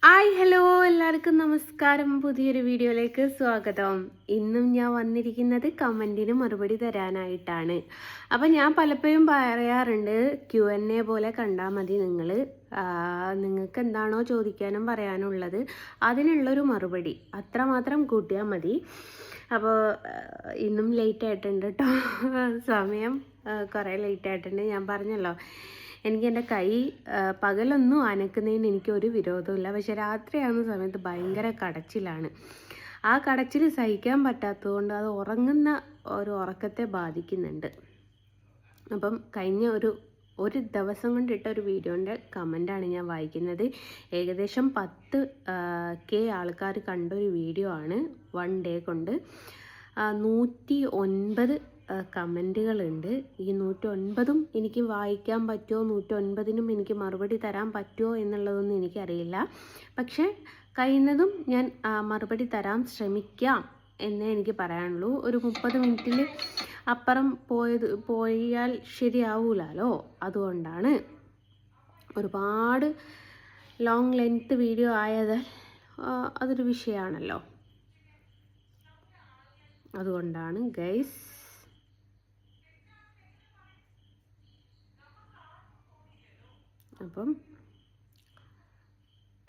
Hi hello എല്ലാവർക്കും നമസ്കാരം. പുതിയൊരു വീഡിയോയിലേക്ക് സ്വാഗതം. ഇന്നും ഞാൻ വന്നിരിക്കുന്നത് കമൻറ്റിന് മറുപടി തരാനായിട്ടാണ്. അപ്പം ഞാൻ പലപ്പോഴും പറയാറുണ്ട്, Q&A പോലെ കണ്ടാൽ മതി നിങ്ങൾക്ക് എന്താണോ ചോദിക്കാനും പറയാനുള്ളത് അതിനുള്ളൊരു മറുപടി അത്രമാത്രം കൂട്ടിയാൽ മതി. അപ്പോൾ ഇന്നും ലേറ്റ് ആയിട്ടുണ്ട് കേട്ടോ. സമയം കുറേ ലേറ്റ് ആയിട്ടുണ്ട്. ഞാൻ പറഞ്ഞല്ലോ, എനിക്ക് എൻ്റെ കൈ പകലൊന്നും അനക്കുന്നതിന് എനിക്കൊരു വിരോധമില്ല, പക്ഷെ രാത്രിയാകുന്ന സമയത്ത് ഭയങ്കര കടച്ചിലാണ്. ആ കടച്ചിൽ സഹിക്കാൻ പറ്റാത്തതുകൊണ്ട് അത് ഉറങ്ങുന്ന ഒരു ഉറക്കത്തെ ബാധിക്കുന്നുണ്ട്. അപ്പം കഴിഞ്ഞ ഒരു ദിവസം കൊണ്ടിട്ട ഒരു വീഡിയോൻ്റെ കമൻ്റാണ് ഞാൻ വായിക്കുന്നത്. ഏകദേശം 10K ആൾക്കാർ കണ്ടൊരു വീഡിയോ ആണ്. 1 ഡേ കൊണ്ട് 109 കമൻറ്റുകളുണ്ട്. ഈ 109ഉം എനിക്ക് വായിക്കാൻ പറ്റുമോ, 109നും എനിക്ക് മറുപടി തരാൻ പറ്റുമോ എന്നുള്ളതൊന്നും എനിക്കറിയില്ല. പക്ഷേ കഴിയുന്നതും ഞാൻ മറുപടി തരാൻ ശ്രമിക്കാം എന്നേ എനിക്ക് പറയാനുള്ളൂ. ഒരു 30 മിനിറ്റിൽ അപ്പുറം പോയാൽ ശരിയാവൂലോ. അതുകൊണ്ടാണ് ഒരുപാട് ലോങ് ലെങ്ത് വീഡിയോ ആയത്, അതൊരു വിഷയമാണല്ലോ. അതുകൊണ്ടാണ് ഗൈസ്. അപ്പം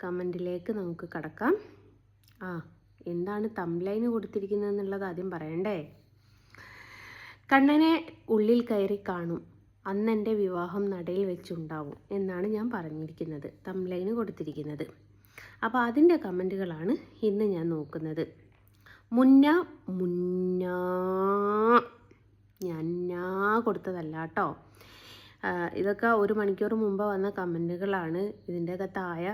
കമൻറ്റിലേക്ക് നമുക്ക് കടക്കാം. എന്താണ് തംബ്ലൈന് കൊടുത്തിരിക്കുന്നത് എന്നുള്ളത് ആദ്യം പറയണ്ടേ. കണ്ണനെ ഉള്ളിൽ കയറി കാണും, അന്നെൻ്റെ വിവാഹം നടയിൽ വെച്ചുണ്ടാവും എന്നാണ് ഞാൻ പറഞ്ഞിരിക്കുന്നത്, തംബ്ലൈന് കൊടുത്തിരിക്കുന്നത്. അപ്പോൾ അതിൻ്റെ കമൻറ്റുകളാണ് ഇന്ന് ഞാൻ നോക്കുന്നത്. ഞാൻ കൊടുത്തതല്ല കേട്ടോ. ഇതൊക്കെ 1 മണിക്കൂർ മുമ്പ് വന്ന കമൻറ്റുകളാണ്. ഇതിൻ്റെയൊക്കെ താഴെ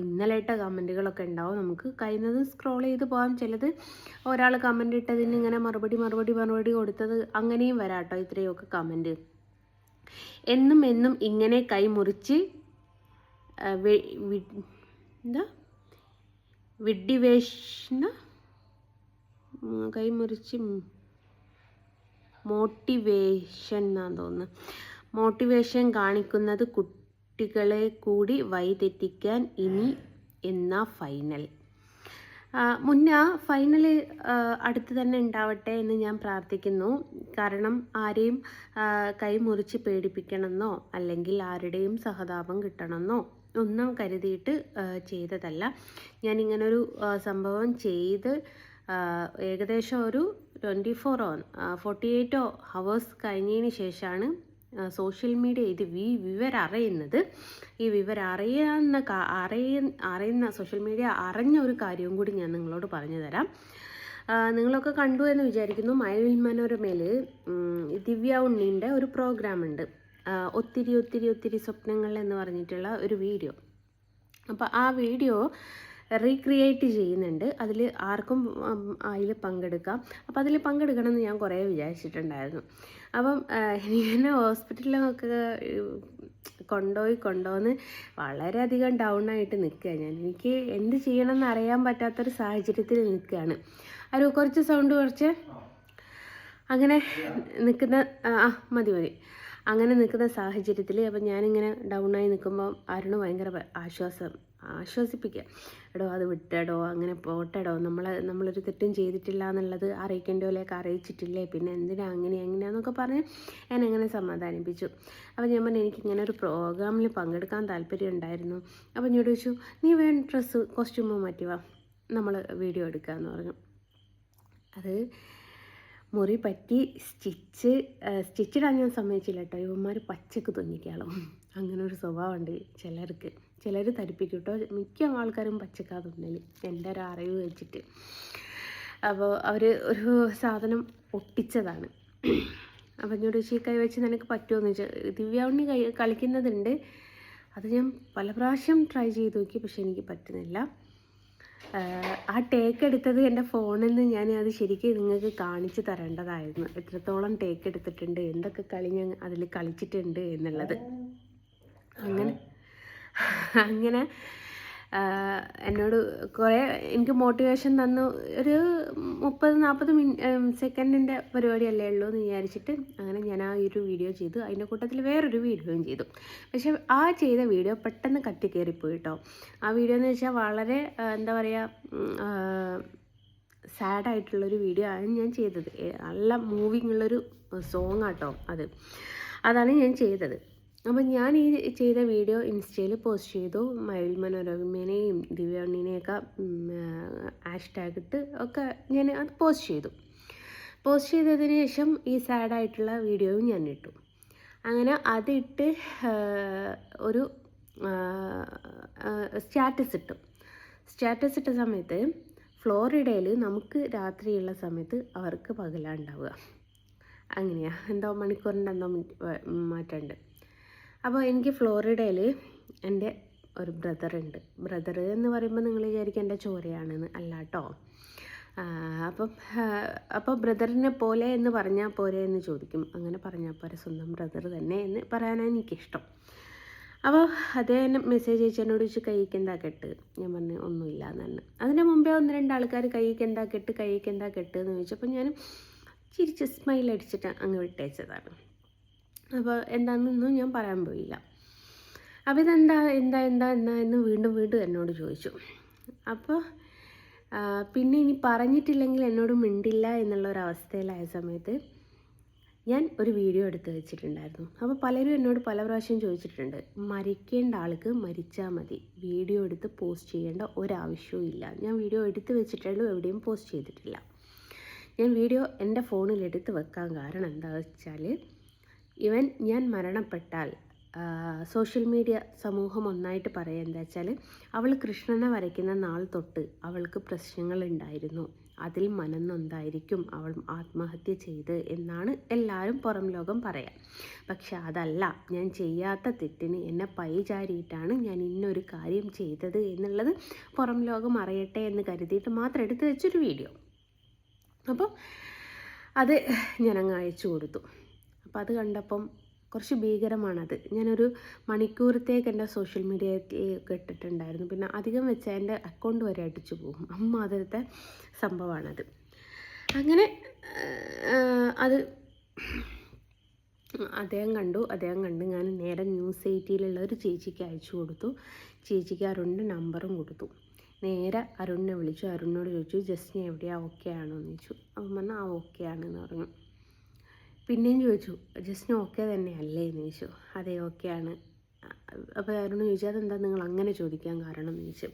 ഇന്നലെ ഇട്ട കമൻറ്റുകളൊക്കെ ഉണ്ടാവും. നമുക്ക് കഴിയുന്നത് സ്ക്രോൾ ചെയ്ത് പോകാം. ചിലത് ഒരാൾ കമൻറ്റ് ഇട്ടതിന് ഇങ്ങനെ മറുപടി കൊടുത്തത് അങ്ങനെയും വരാം കേട്ടോ. ഇത്രയൊക്കെ കമൻറ്റ് എന്നും ഇങ്ങനെ കൈമുറിച്ച് കൈമുറിച്ച് മോട്ടിവേഷൻ എന്നാണ് തോന്നുന്നത്. മോട്ടിവേഷൻ കാണിക്കുന്നത് കുട്ടികളെ കൂടി വഴിതെറ്റിക്കാൻ ഇനി എന്നാ ഫൈനൽ. ഫൈനൽ അടുത്ത് തന്നെ ഉണ്ടാവട്ടെ എന്ന് ഞാൻ പ്രാർത്ഥിക്കുന്നു. കാരണം ആരെയും കൈമുറിച്ച് പേടിപ്പിക്കണമെന്നോ അല്ലെങ്കിൽ ആരുടെയും സഹതാപം കിട്ടണമെന്നോ ഒന്നും കരുതിയിട്ട് ചെയ്തതല്ല. ഞാനിങ്ങനൊരു സംഭവം ചെയ്ത് ഏകദേശം ഒരു 48 hours കഴിഞ്ഞതിന് ശേഷമാണ് സോഷ്യൽ മീഡിയ ഇത് വിവരം അറിയുന്നത്. ഈ വിവരം അറിയുന്ന സോഷ്യൽ മീഡിയ അറിഞ്ഞ ഒരു കാര്യവും കൂടി ഞാൻ നിങ്ങളോട് പറഞ്ഞു തരാം. നിങ്ങളൊക്കെ കണ്ടു എന്ന് വിചാരിക്കുന്നു. മഴവിൽ മനോരമയിൽ ദിവ്യ ഉണ്ണീൻ്റെ ഒരു പ്രോഗ്രാം ഉണ്ട്, ഒത്തിരി സ്വപ്നങ്ങൾ എന്ന് പറഞ്ഞിട്ടുള്ള ഒരു വീഡിയോ. അപ്പോൾ ആ വീഡിയോ റീക്രിയേറ്റ് ചെയ്യുന്നുണ്ട്. അതിൽ ആർക്കും അതിൽ പങ്കെടുക്കാം. അപ്പോൾ അതിൽ പങ്കെടുക്കണമെന്ന് ഞാൻ കുറേ വിചാരിച്ചിട്ടുണ്ടായിരുന്നു. അപ്പം എനിക്കെന്നെ ഹോസ്പിറ്റലിലൊക്കെ കൊണ്ടുവന്ന് വളരെയധികം ഡൗൺ ആയിട്ട് നിൽക്കുകയാണ് ഞാൻ. എനിക്ക് എന്ത് ചെയ്യണമെന്ന് അറിയാൻ പറ്റാത്തൊരു സാഹചര്യത്തിൽ നിൽക്കുകയാണ്. കുറച്ച് സൗണ്ട് കുറച്ച് അങ്ങനെ നിൽക്കുന്ന മതി അങ്ങനെ നിൽക്കുന്ന സാഹചര്യത്തിൽ അപ്പം ഞാനിങ്ങനെ ഡൗണായി നിൽക്കുമ്പോൾ അരുണ് ഭയങ്കര ആശ്വസിപ്പിക്കുക. എടോ അത് വിട്ടടോ, അങ്ങനെ പോട്ടെടോ, നമ്മളൊരു തെറ്റും ചെയ്തിട്ടില്ല എന്നുള്ളത് അറിയിക്കേണ്ടതിലേക്ക് അറിയിച്ചിട്ടില്ലേ, പിന്നെ എന്തിനാ അങ്ങനെയാന്നൊക്കെ പറഞ്ഞ് ഞാൻ അങ്ങനെ സമാധാനിപ്പിച്ചു. അപ്പോൾ ഞാൻ പറഞ്ഞു എനിക്കിങ്ങനെ ഒരു പ്രോഗ്രാമിൽ പങ്കെടുക്കാൻ താല്പര്യം ഉണ്ടായിരുന്നു. അപ്പോൾ എന്നോട് ചോദിച്ചു, നീ വേണ്ട കോസ്റ്റ്യൂമോ മാറ്റിവാ, നമ്മൾ വീഡിയോ എടുക്കാമെന്ന് പറഞ്ഞു. അത് മുറി പറ്റി സ്റ്റിച്ചിടാൻ ഞാൻ സമ്മതിച്ചില്ല കേട്ടോ. ഇവന്മാർ പച്ചക്ക് തുന്നിക്കാളും. അങ്ങനെ ഒരു സ്വഭാവമുണ്ട് ചിലർക്ക്. ചിലർ ധരിപ്പിക്കും കേട്ടോ. മിക്ക ആൾക്കാരും പച്ചക്കാ തുന്നൽ, എൻ്റെ ഒരു അറിവ് വെച്ചിട്ട്. അപ്പോൾ അവർ ഒരു സാധനം ഒട്ടിച്ചതാണ്. അപ്പം എന്നോട് ചോദിച്ചു, കൈ വെച്ച് നിനക്ക് പറ്റുമോയെന്ന് ചോദിച്ചാൽ, ദിവ്യ ഉണ്ണി കളിക്കുന്നതുണ്ട്. അത് ഞാൻ പല പ്രാവശ്യം ട്രൈ ചെയ്ത് നോക്കി, പക്ഷെ എനിക്ക് പറ്റുന്നില്ല. ആ ടേക്ക് എടുത്തത് എൻ്റെ ഫോണിൽ നിന്ന് ഞാൻ അത് ശരിക്കും നിങ്ങൾക്ക് കാണിച്ചു തരേണ്ടതായിരുന്നു. എത്രത്തോളം ടേക്ക് എടുത്തിട്ടുണ്ട്, എന്തൊക്കെ കളി ഞാൻ അതിൽ കളിച്ചിട്ടുണ്ട് എന്നുള്ളത്. അങ്ങനെ എന്നോട് കുറേ എനിക്ക് മോട്ടിവേഷൻ തന്നു. ഒരു 30-40 സെക്കൻഡിൻ്റെ പരിപാടിയല്ലേ ഉള്ളൂ എന്ന് വിചാരിച്ചിട്ട് അങ്ങനെ ഞാൻ ആ ഒരു വീഡിയോ ചെയ്തു. അതിൻ്റെ കൂട്ടത്തിൽ വേറൊരു വീഡിയോയും ചെയ്തു. പക്ഷേ ആ ചെയ്ത വീഡിയോ പെട്ടെന്ന് കത്തിക്കയറിപ്പോയി കേട്ടോ. ആ വീഡിയോ എന്ന് വെച്ചാൽ വളരെ എന്താ പറയുക, സാഡായിട്ടുള്ളൊരു വീഡിയോ ആണ് ഞാൻ ചെയ്തത്. നല്ല മൂവിങ് ഉള്ളൊരു സോങ് ആട്ടോ അതാണ് ഞാൻ ചെയ്തത്. അപ്പം ഞാൻ ഈ ചെയ്ത വീഡിയോ ഇൻസ്റ്റയിൽ പോസ്റ്റ് ചെയ്തു. മയിൽ മനോരമേനെയും ദിവ്യാണിനെയൊക്കെ ഹാഷ്ടാഗ് ഇട്ട് ഒക്കെ ഞാൻ അത് പോസ്റ്റ് ചെയ്തതിന് ശേഷം ഈ സാഡായിട്ടുള്ള വീഡിയോയും ഞാൻ ഇട്ടു. അങ്ങനെ അതിട്ട് ഒരു സ്റ്റാറ്റസ് ഇട്ട സമയത്ത് ഫ്ലോറിഡയിൽ നമുക്ക് രാത്രിയുള്ള സമയത്ത് അവർക്ക് പകലാണ്ടാവുക. അങ്ങനെയാ, എന്തോ മണിക്കൂറിൻ്റെ എന്തോ മാറ്റമുണ്ട്. അപ്പോൾ എനിക്ക് ഫ്ലോറിഡയിൽ എൻ്റെ ഒരു ബ്രദറുണ്ട്. ബ്രദർ എന്ന് പറയുമ്പോൾ നിങ്ങൾ വിചാരിക്കും എൻ്റെ ചോരയാണെന്ന്. അല്ല കേട്ടോ. അപ്പോൾ ബ്രദറിനെ പോലെ എന്ന് പറഞ്ഞാൽ പോരെ എന്ന് ചോദിക്കും. അങ്ങനെ പറഞ്ഞാൽ പോരെ, സ്വന്തം ബ്രദർ തന്നെ എന്ന് പറയാനാണ് എനിക്കിഷ്ടം. അപ്പോൾ അതേ മെസ്സേജ് അയച്ച് എന്നോട് ചോദിച്ചു കൈക്ക് എന്താ കെട്ട്. ഞാൻ പറഞ്ഞു ഒന്നുമില്ല എന്ന് പറഞ്ഞു. അതിന് മുമ്പേ 1-2 ആൾക്കാർ കൈക്ക് എന്താ കെട്ട് എന്ന് ചോദിച്ചപ്പോൾ ഞാൻ ചിരിച്ച് സ്മൈൽ അടിച്ചിട്ട് അങ്ങ് വിട്ടയച്ചതാണ്. അപ്പോൾ എന്താണെന്നൊന്നും ഞാൻ പറയാൻ പോയില്ല. അപ്പോൾ ഇതെന്താ എന്ന് വീണ്ടും എന്നോട് ചോദിച്ചു. അപ്പോൾ പിന്നെ ഇനി പറഞ്ഞിട്ടില്ലെങ്കിൽ എന്നോട് മിണ്ടില്ല എന്നുള്ളൊരവസ്ഥയിലായ സമയത്ത് ഞാൻ ഒരു വീഡിയോ എടുത്ത് വെച്ചിട്ടുണ്ടായിരുന്നു. അപ്പോൾ പലരും എന്നോട് പല പ്രാവശ്യം ചോദിച്ചിട്ടുണ്ട്, മരിക്കേണ്ട ആൾക്ക് മരിച്ചാൽ മതി, വീഡിയോ എടുത്ത് പോസ്റ്റ് ചെയ്യേണ്ട ഒരാവശ്യവും ഇല്ല. ഞാൻ വീഡിയോ എടുത്ത് വെച്ചിട്ടുള്ളൂ, എവിടെയും പോസ്റ്റ് ചെയ്തിട്ടില്ല. ഞാൻ വീഡിയോ എൻ്റെ ഫോണിൽ എടുത്ത് വെക്കാൻ കാരണം എന്താണെന്ന് വെച്ചാൽ, ഞാൻ മരണപ്പെട്ടാൽ സോഷ്യൽ മീഡിയ സമൂഹം ഒന്നായിട്ട് പറയുക എന്താ വെച്ചാൽ, അവൾ കൃഷ്ണനെ വരയ്ക്കുന്ന നാൾ തൊട്ട് അവൾക്ക് പ്രശ്നങ്ങളുണ്ടായിരുന്നു, അതിൽ മനന്നൊന്നായിരിക്കും അവൾ ആത്മഹത്യ ചെയ്ത് എന്നാണ് എല്ലാവരും പുറം ലോകം പറയാം. പക്ഷെ അതല്ല, ഞാൻ ചെയ്യാത്ത തെറ്റിന് എന്നെ പഴിചാരിയിട്ടാണ് ഞാൻ ഇന്നൊരു കാര്യം ചെയ്തത് എന്നുള്ളത് പുറം ലോകം അറിയട്ടെ എന്ന് കരുതിയിട്ട് മാത്രം എടുത്ത് വെച്ചൊരു വീഡിയോ. അപ്പോൾ അത് ഞാനങ്ങ് അയച്ചു കൊടുത്തു. അപ്പോൾ അത് കണ്ടപ്പം കുറച്ച് ഭീകരമാണത്. ഞാനൊരു മണിക്കൂറത്തേക്ക് എൻ്റെ സോഷ്യൽ മീഡിയയിലേക്ക് ഇട്ടിട്ടുണ്ടായിരുന്നു. പിന്നെ അധികം വെച്ചാൽ എൻ്റെ അക്കൗണ്ട് വരെ അടിച്ചു പോകും. അമ്മാതിരത്തെ സംഭവമാണത്. അങ്ങനെ അത് അദ്ദേഹം കണ്ട് ഞാൻ നേരെ News 18 ഒരു ചേച്ചിക്ക് അയച്ചു കൊടുത്തു. ചേച്ചിക്ക് അരുണിൻ്റെ നമ്പറും കൊടുത്തു. നേരെ അരുണിനെ വിളിച്ചു. അരുണിനോട് ചോദിച്ചു, ജസ്റ്റിന് എവിടെയാണ്, ഓക്കെ ആണോ എന്ന് ചോദിച്ചു. അവൻ പറഞ്ഞു ഓക്കെ ആണെന്ന് പറഞ്ഞു. പിന്നെയും ചോദിച്ചു, ജസ്റ്റിന് ഓക്കെ തന്നെ അല്ലേ എന്ന് ചോദിച്ചു. അതെ ഓക്കെ ആണ്. അപ്പോൾ അരുണ് ചോദിച്ചു, അതെന്താ നിങ്ങൾ അങ്ങനെ ചോദിക്കാൻ കാരണം എന്ന് ചോദിച്ചു.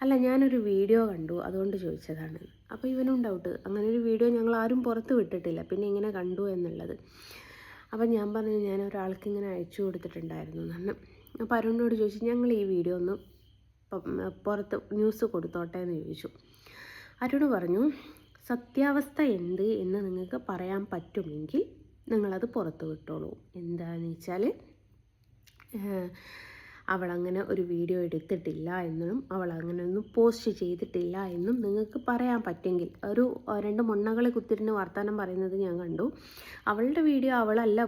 അല്ല, ഞാനൊരു വീഡിയോ കണ്ടു അതുകൊണ്ട് ചോദിച്ചതാണ്. അപ്പോൾ ഇവനും ഡൗട്ട്, അങ്ങനെ ഒരു വീഡിയോ ഞങ്ങൾ ആരും പുറത്ത് വിട്ടിട്ടില്ല, പിന്നെ ഇങ്ങനെ കണ്ടു എന്നുള്ളത്. അപ്പം ഞാൻ പറഞ്ഞു, ഞാൻ ഒരാൾക്ക് ഇങ്ങനെ അയച്ചു കൊടുത്തിട്ടുണ്ടായിരുന്നു എന്ന്. അപ്പോൾ അരുണിനോട് ചോദിച്ചു, ഞങ്ങൾ ഈ വീഡിയോ ഒന്ന് പുറത്ത് ന്യൂസ് കൊടുത്തോട്ടെ എന്ന് ചോദിച്ചു. അരുണ് പറഞ്ഞു, സത്യാവസ്ഥ എന്ത് എന്ന് നിങ്ങൾക്ക് പറയാൻ പറ്റുമെങ്കിൽ നിങ്ങളത് പുറത്ത് വിട്ടോളൂ. എന്താണെന്ന് വെച്ചാൽ, അവളങ്ങനെ ഒരു വീഡിയോ എടുത്തിട്ടില്ല എന്നും അവളങ്ങനെ ഒന്നും പോസ്റ്റ് ചെയ്തിട്ടില്ല എന്നും നിങ്ങൾക്ക് പറയാൻ പറ്റുമെങ്കിൽ. ഒരു 2 മുണ്ണകളെ കുത്തിരുന്ന് വർത്തമാനം പറയുന്നത് ഞാൻ കണ്ടു. അവളുടെ വീഡിയോ അവളല്ല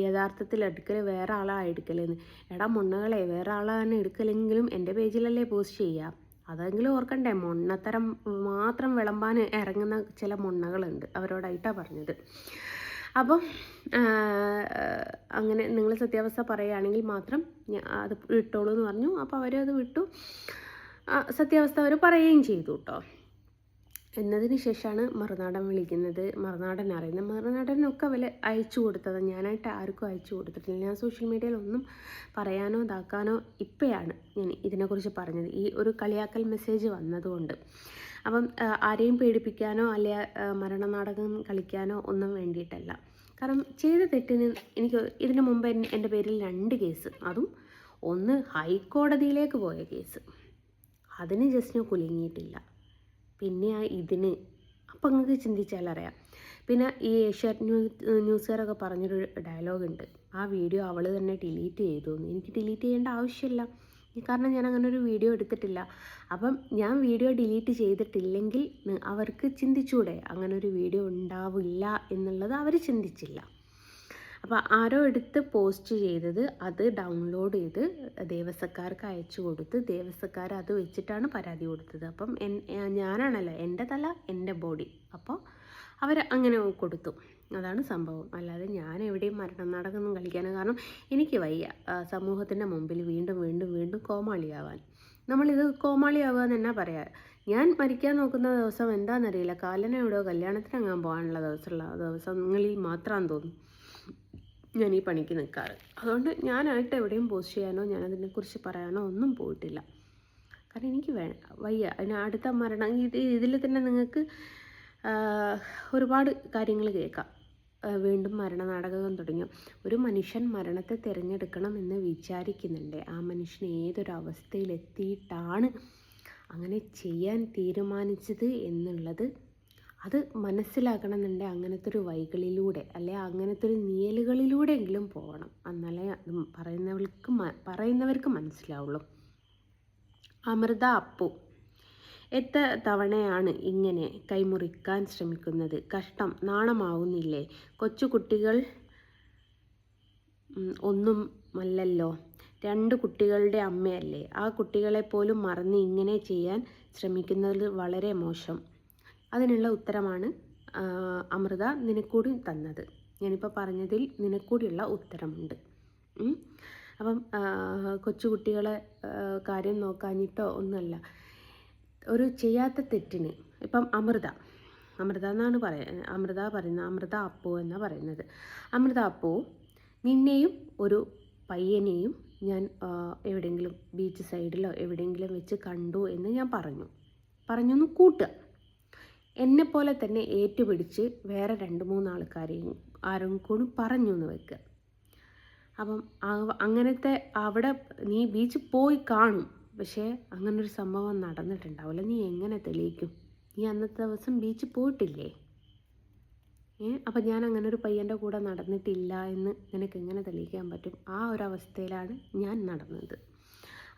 യഥാർത്ഥത്തിൽ എടുക്കൽ, വേറെ ആളാണ് എടുക്കലെന്ന്. എടാ മുണ്ണകളെ, വേറെ ആളാണ് എടുക്കലെങ്കിലും എൻ്റെ പേജിലല്ലേ പോസ്റ്റ് ചെയ്യുക. അതെങ്കിലും ഓർക്കണ്ടേ. മുണ്ണത്തരം മാത്രം വിളമ്പാൻ ഇറങ്ങുന്ന ചില മുണ്ണകളുണ്ട്, അവരോടായിട്ടാണ് പറഞ്ഞത്. അപ്പം അങ്ങനെ നിങ്ങൾ സത്യാവസ്ഥ പറയുകയാണെങ്കിൽ മാത്രം അത് വിട്ടോളൂ എന്ന് പറഞ്ഞു. അപ്പോൾ അവരത് വിട്ടു. സത്യാവസ്ഥ അവർ പറയുകയും ചെയ്തു കേട്ടോ. എന്നതിന് ശേഷമാണ് മറുനാടൻ വിളിക്കുന്നത്. മറുനാടൻ അറിയുന്നത്, മറുനാടനൊക്കെ അവൽ അയച്ചു കൊടുത്തത്. ഞാനായിട്ട് ആർക്കും അയച്ചു കൊടുത്തിട്ടില്ല. ഞാൻ സോഷ്യൽ മീഡിയയിലൊന്നും പറയാനോ ഇതാക്കാനോ ഇപ്പോഴാണ് ഞാൻ ഇതിനെക്കുറിച്ച് പറഞ്ഞത്, ഈ ഒരു കളിയാക്കൽ മെസ്സേജ് വന്നതുകൊണ്ട്. അപ്പം ആരെയും പേടിപ്പിക്കാനോ അല്ലെ മരണനാടകം കളിക്കാനോ ഒന്നും വേണ്ടിയിട്ടല്ല. കാരണം ചെയ്ത തെറ്റിന് എനിക്ക് ഇതിന് മുമ്പ് എൻ്റെ പേരിൽ 2 കേസ്, അതും ഒന്ന് ഹൈക്കോടതിയിലേക്ക് പോയ കേസ്, അതിന് ജസ്റ്റിന് കുലുങ്ങിയിട്ടില്ല. പിന്നെ ഇതിന് അപ്പം നിങ്ങൾക്ക് ചിന്തിച്ചാലറിയാം. പിന്നെ ഈ ഏഷ്യാനെറ്റ് ന്യൂസുകാരൊക്കെ പറഞ്ഞൊരു ഡയലോഗുണ്ട്, ആ വീഡിയോ അവൾ തന്നെ ഡിലീറ്റ് ചെയ്തു എന്ന്. എനിക്ക് ഡിലീറ്റ് ചെയ്യേണ്ട ആവശ്യമില്ല, കാരണം ഞാൻ അങ്ങനെ ഒരു വീഡിയോ എടുത്തിട്ടില്ല. അപ്പം ഞാൻ വീഡിയോ ഡിലീറ്റ് ചെയ്തിട്ടില്ലെങ്കിൽ അവർക്ക് ചിന്തിച്ചൂടെ അങ്ങനെ ഒരു വീഡിയോ ഉണ്ടാവില്ല എന്നുള്ളത് അവർ ചിന്തിച്ചില്ല. അപ്പോൾ ആരോ എടുത്ത് പോസ്റ്റ് ചെയ്തത് അത് ഡൗൺലോഡ് ചെയ്ത് ദേവസ്വക്കാർക്ക് അയച്ചു കൊടുത്ത് ദേവസ്വക്കാർ അത് വെച്ചിട്ടാണ് പരാതി കൊടുത്തത്. അപ്പം ഞാനാണല്ലോ, എൻ്റെ തല എൻ്റെ ബോഡി, അപ്പോൾ അവർ അങ്ങനെ കൊടുത്തു. അതാണ് സംഭവം. അല്ലാതെ ഞാൻ എവിടെയും മരണനാടകമൊന്നും കളിക്കാനോ, കാരണം എനിക്ക് വയ്യ സമൂഹത്തിൻ്റെ മുമ്പിൽ വീണ്ടും വീണ്ടും വീണ്ടും കോമാളിയാവാൻ. നമ്മളിത് കോമാളിയാവുക എന്ന് തന്നെ പറയാം. ഞാൻ മരിക്കാൻ നോക്കുന്ന ദിവസം എന്താണെന്നറിയില്ല, കാലനെ എവിടെയോ കല്യാണത്തിനങ്ങാൻ പോകാനുള്ള ദിവസങ്ങളിൽ മാത്രമാണെന്ന് തോന്നുന്നു ഞാൻ ഈ പണിക്ക് നിൽക്കാറ്. അതുകൊണ്ട് ഞാനായിട്ട് എവിടെയും പോസ്റ്റ് ചെയ്യാനോ ഞാനതിനെക്കുറിച്ച് പറയാനോ ഒന്നും പോയിട്ടില്ല. കാരണം എനിക്ക് വയ്യ. അതിന് അടുത്ത മരണം ഇതിൽ തന്നെ നിങ്ങൾക്ക് ഒരുപാട് കാര്യങ്ങൾ കേൾക്കാം. വീണ്ടും മരണനാടകം തുടങ്ങിയോ. ഒരു മനുഷ്യൻ മരണത്തെ തിരഞ്ഞെടുക്കണം എന്ന് വിചാരിക്കുന്നുണ്ട്. ആ മനുഷ്യൻ ഏതൊരവസ്ഥയിലെത്തിയിട്ടാണ് അങ്ങനെ ചെയ്യാൻ തീരുമാനിച്ചത് എന്നുള്ളത് അത് മനസ്സിലാക്കണമെന്നുണ്ടെങ്കിൽ അങ്ങനത്തെ ഒരു വഴികളിലൂടെ അല്ലെ അങ്ങനത്തെ ഒരു നിഴലുകളിലൂടെയെങ്കിലും പോകണം. എന്നാലേ അത് പറയുന്നവർക്ക് മനസ്സിലാവുള്ളൂ. അമൃത അപ്പു എത്ര തവണയാണ് ഇങ്ങനെ കൈമുറിക്കാൻ ശ്രമിക്കുന്നത്? കഷ്ടം, നാണമാവുന്നില്ലേ? കൊച്ചുകുട്ടികൾ ഒന്നുമല്ലല്ലോ, 2 കുട്ടികളുടെ അമ്മയല്ലേ? ആ കുട്ടികളെ പോലും മറന്ന് ഇങ്ങനെ ചെയ്യാൻ ശ്രമിക്കുന്നത് വളരെ മോശം. അതിനുള്ള ഉത്തരമാണ് അമൃത നിനക്കൂടി തന്നത്. ഞാനിപ്പോൾ പറഞ്ഞതിൽ നിനക്കൂടിയുള്ള ഉത്തരമുണ്ട്. അപ്പം കൊച്ചുകുട്ടികളെ കാര്യം നോക്കാഞ്ഞിട്ടോ ഒന്നുമല്ല, ഒരു ചെയ്യാത്ത തെറ്റിന് ഇപ്പം അമൃത എന്നാണ് പറയുന്നത്, അമൃത അപ്പു എന്നാണ് പറയുന്നത്. അമൃത അപ്പു, നിന്നെയും ഒരു പയ്യനെയും ഞാൻ എവിടെയെങ്കിലും ബീച്ച് സൈഡിലോ എവിടെയെങ്കിലും വെച്ച് കണ്ടു എന്ന് ഞാൻ പറഞ്ഞൊന്ന് കൂട്ടുക. എന്നെപ്പോലെ തന്നെ ഏറ്റുപിടിച്ച് വേറെ 2-3 ആൾക്കാരെയും ആരും കൂടി പറഞ്ഞു എന്ന് വെക്കുക. അപ്പം അങ്ങനത്തെ അവിടെ നീ ബീച്ച് പോയി കാണും, പക്ഷേ അങ്ങനൊരു സംഭവം നടന്നിട്ടുണ്ടാവില്ല. നീ എങ്ങനെ തെളിയിക്കും? നീ അന്നത്തെ ദിവസം ബീച്ച് പോയിട്ടില്ലേ? അപ്പം ഞാൻ അങ്ങനെ ഒരു പയ്യൻ്റെ കൂടെ നടന്നിട്ടില്ല എന്ന് നിനക്ക് എങ്ങനെ തെളിയിക്കാൻ പറ്റും? ആ ഒരു അവസ്ഥയിലാണ് ഞാൻ നടന്നത്,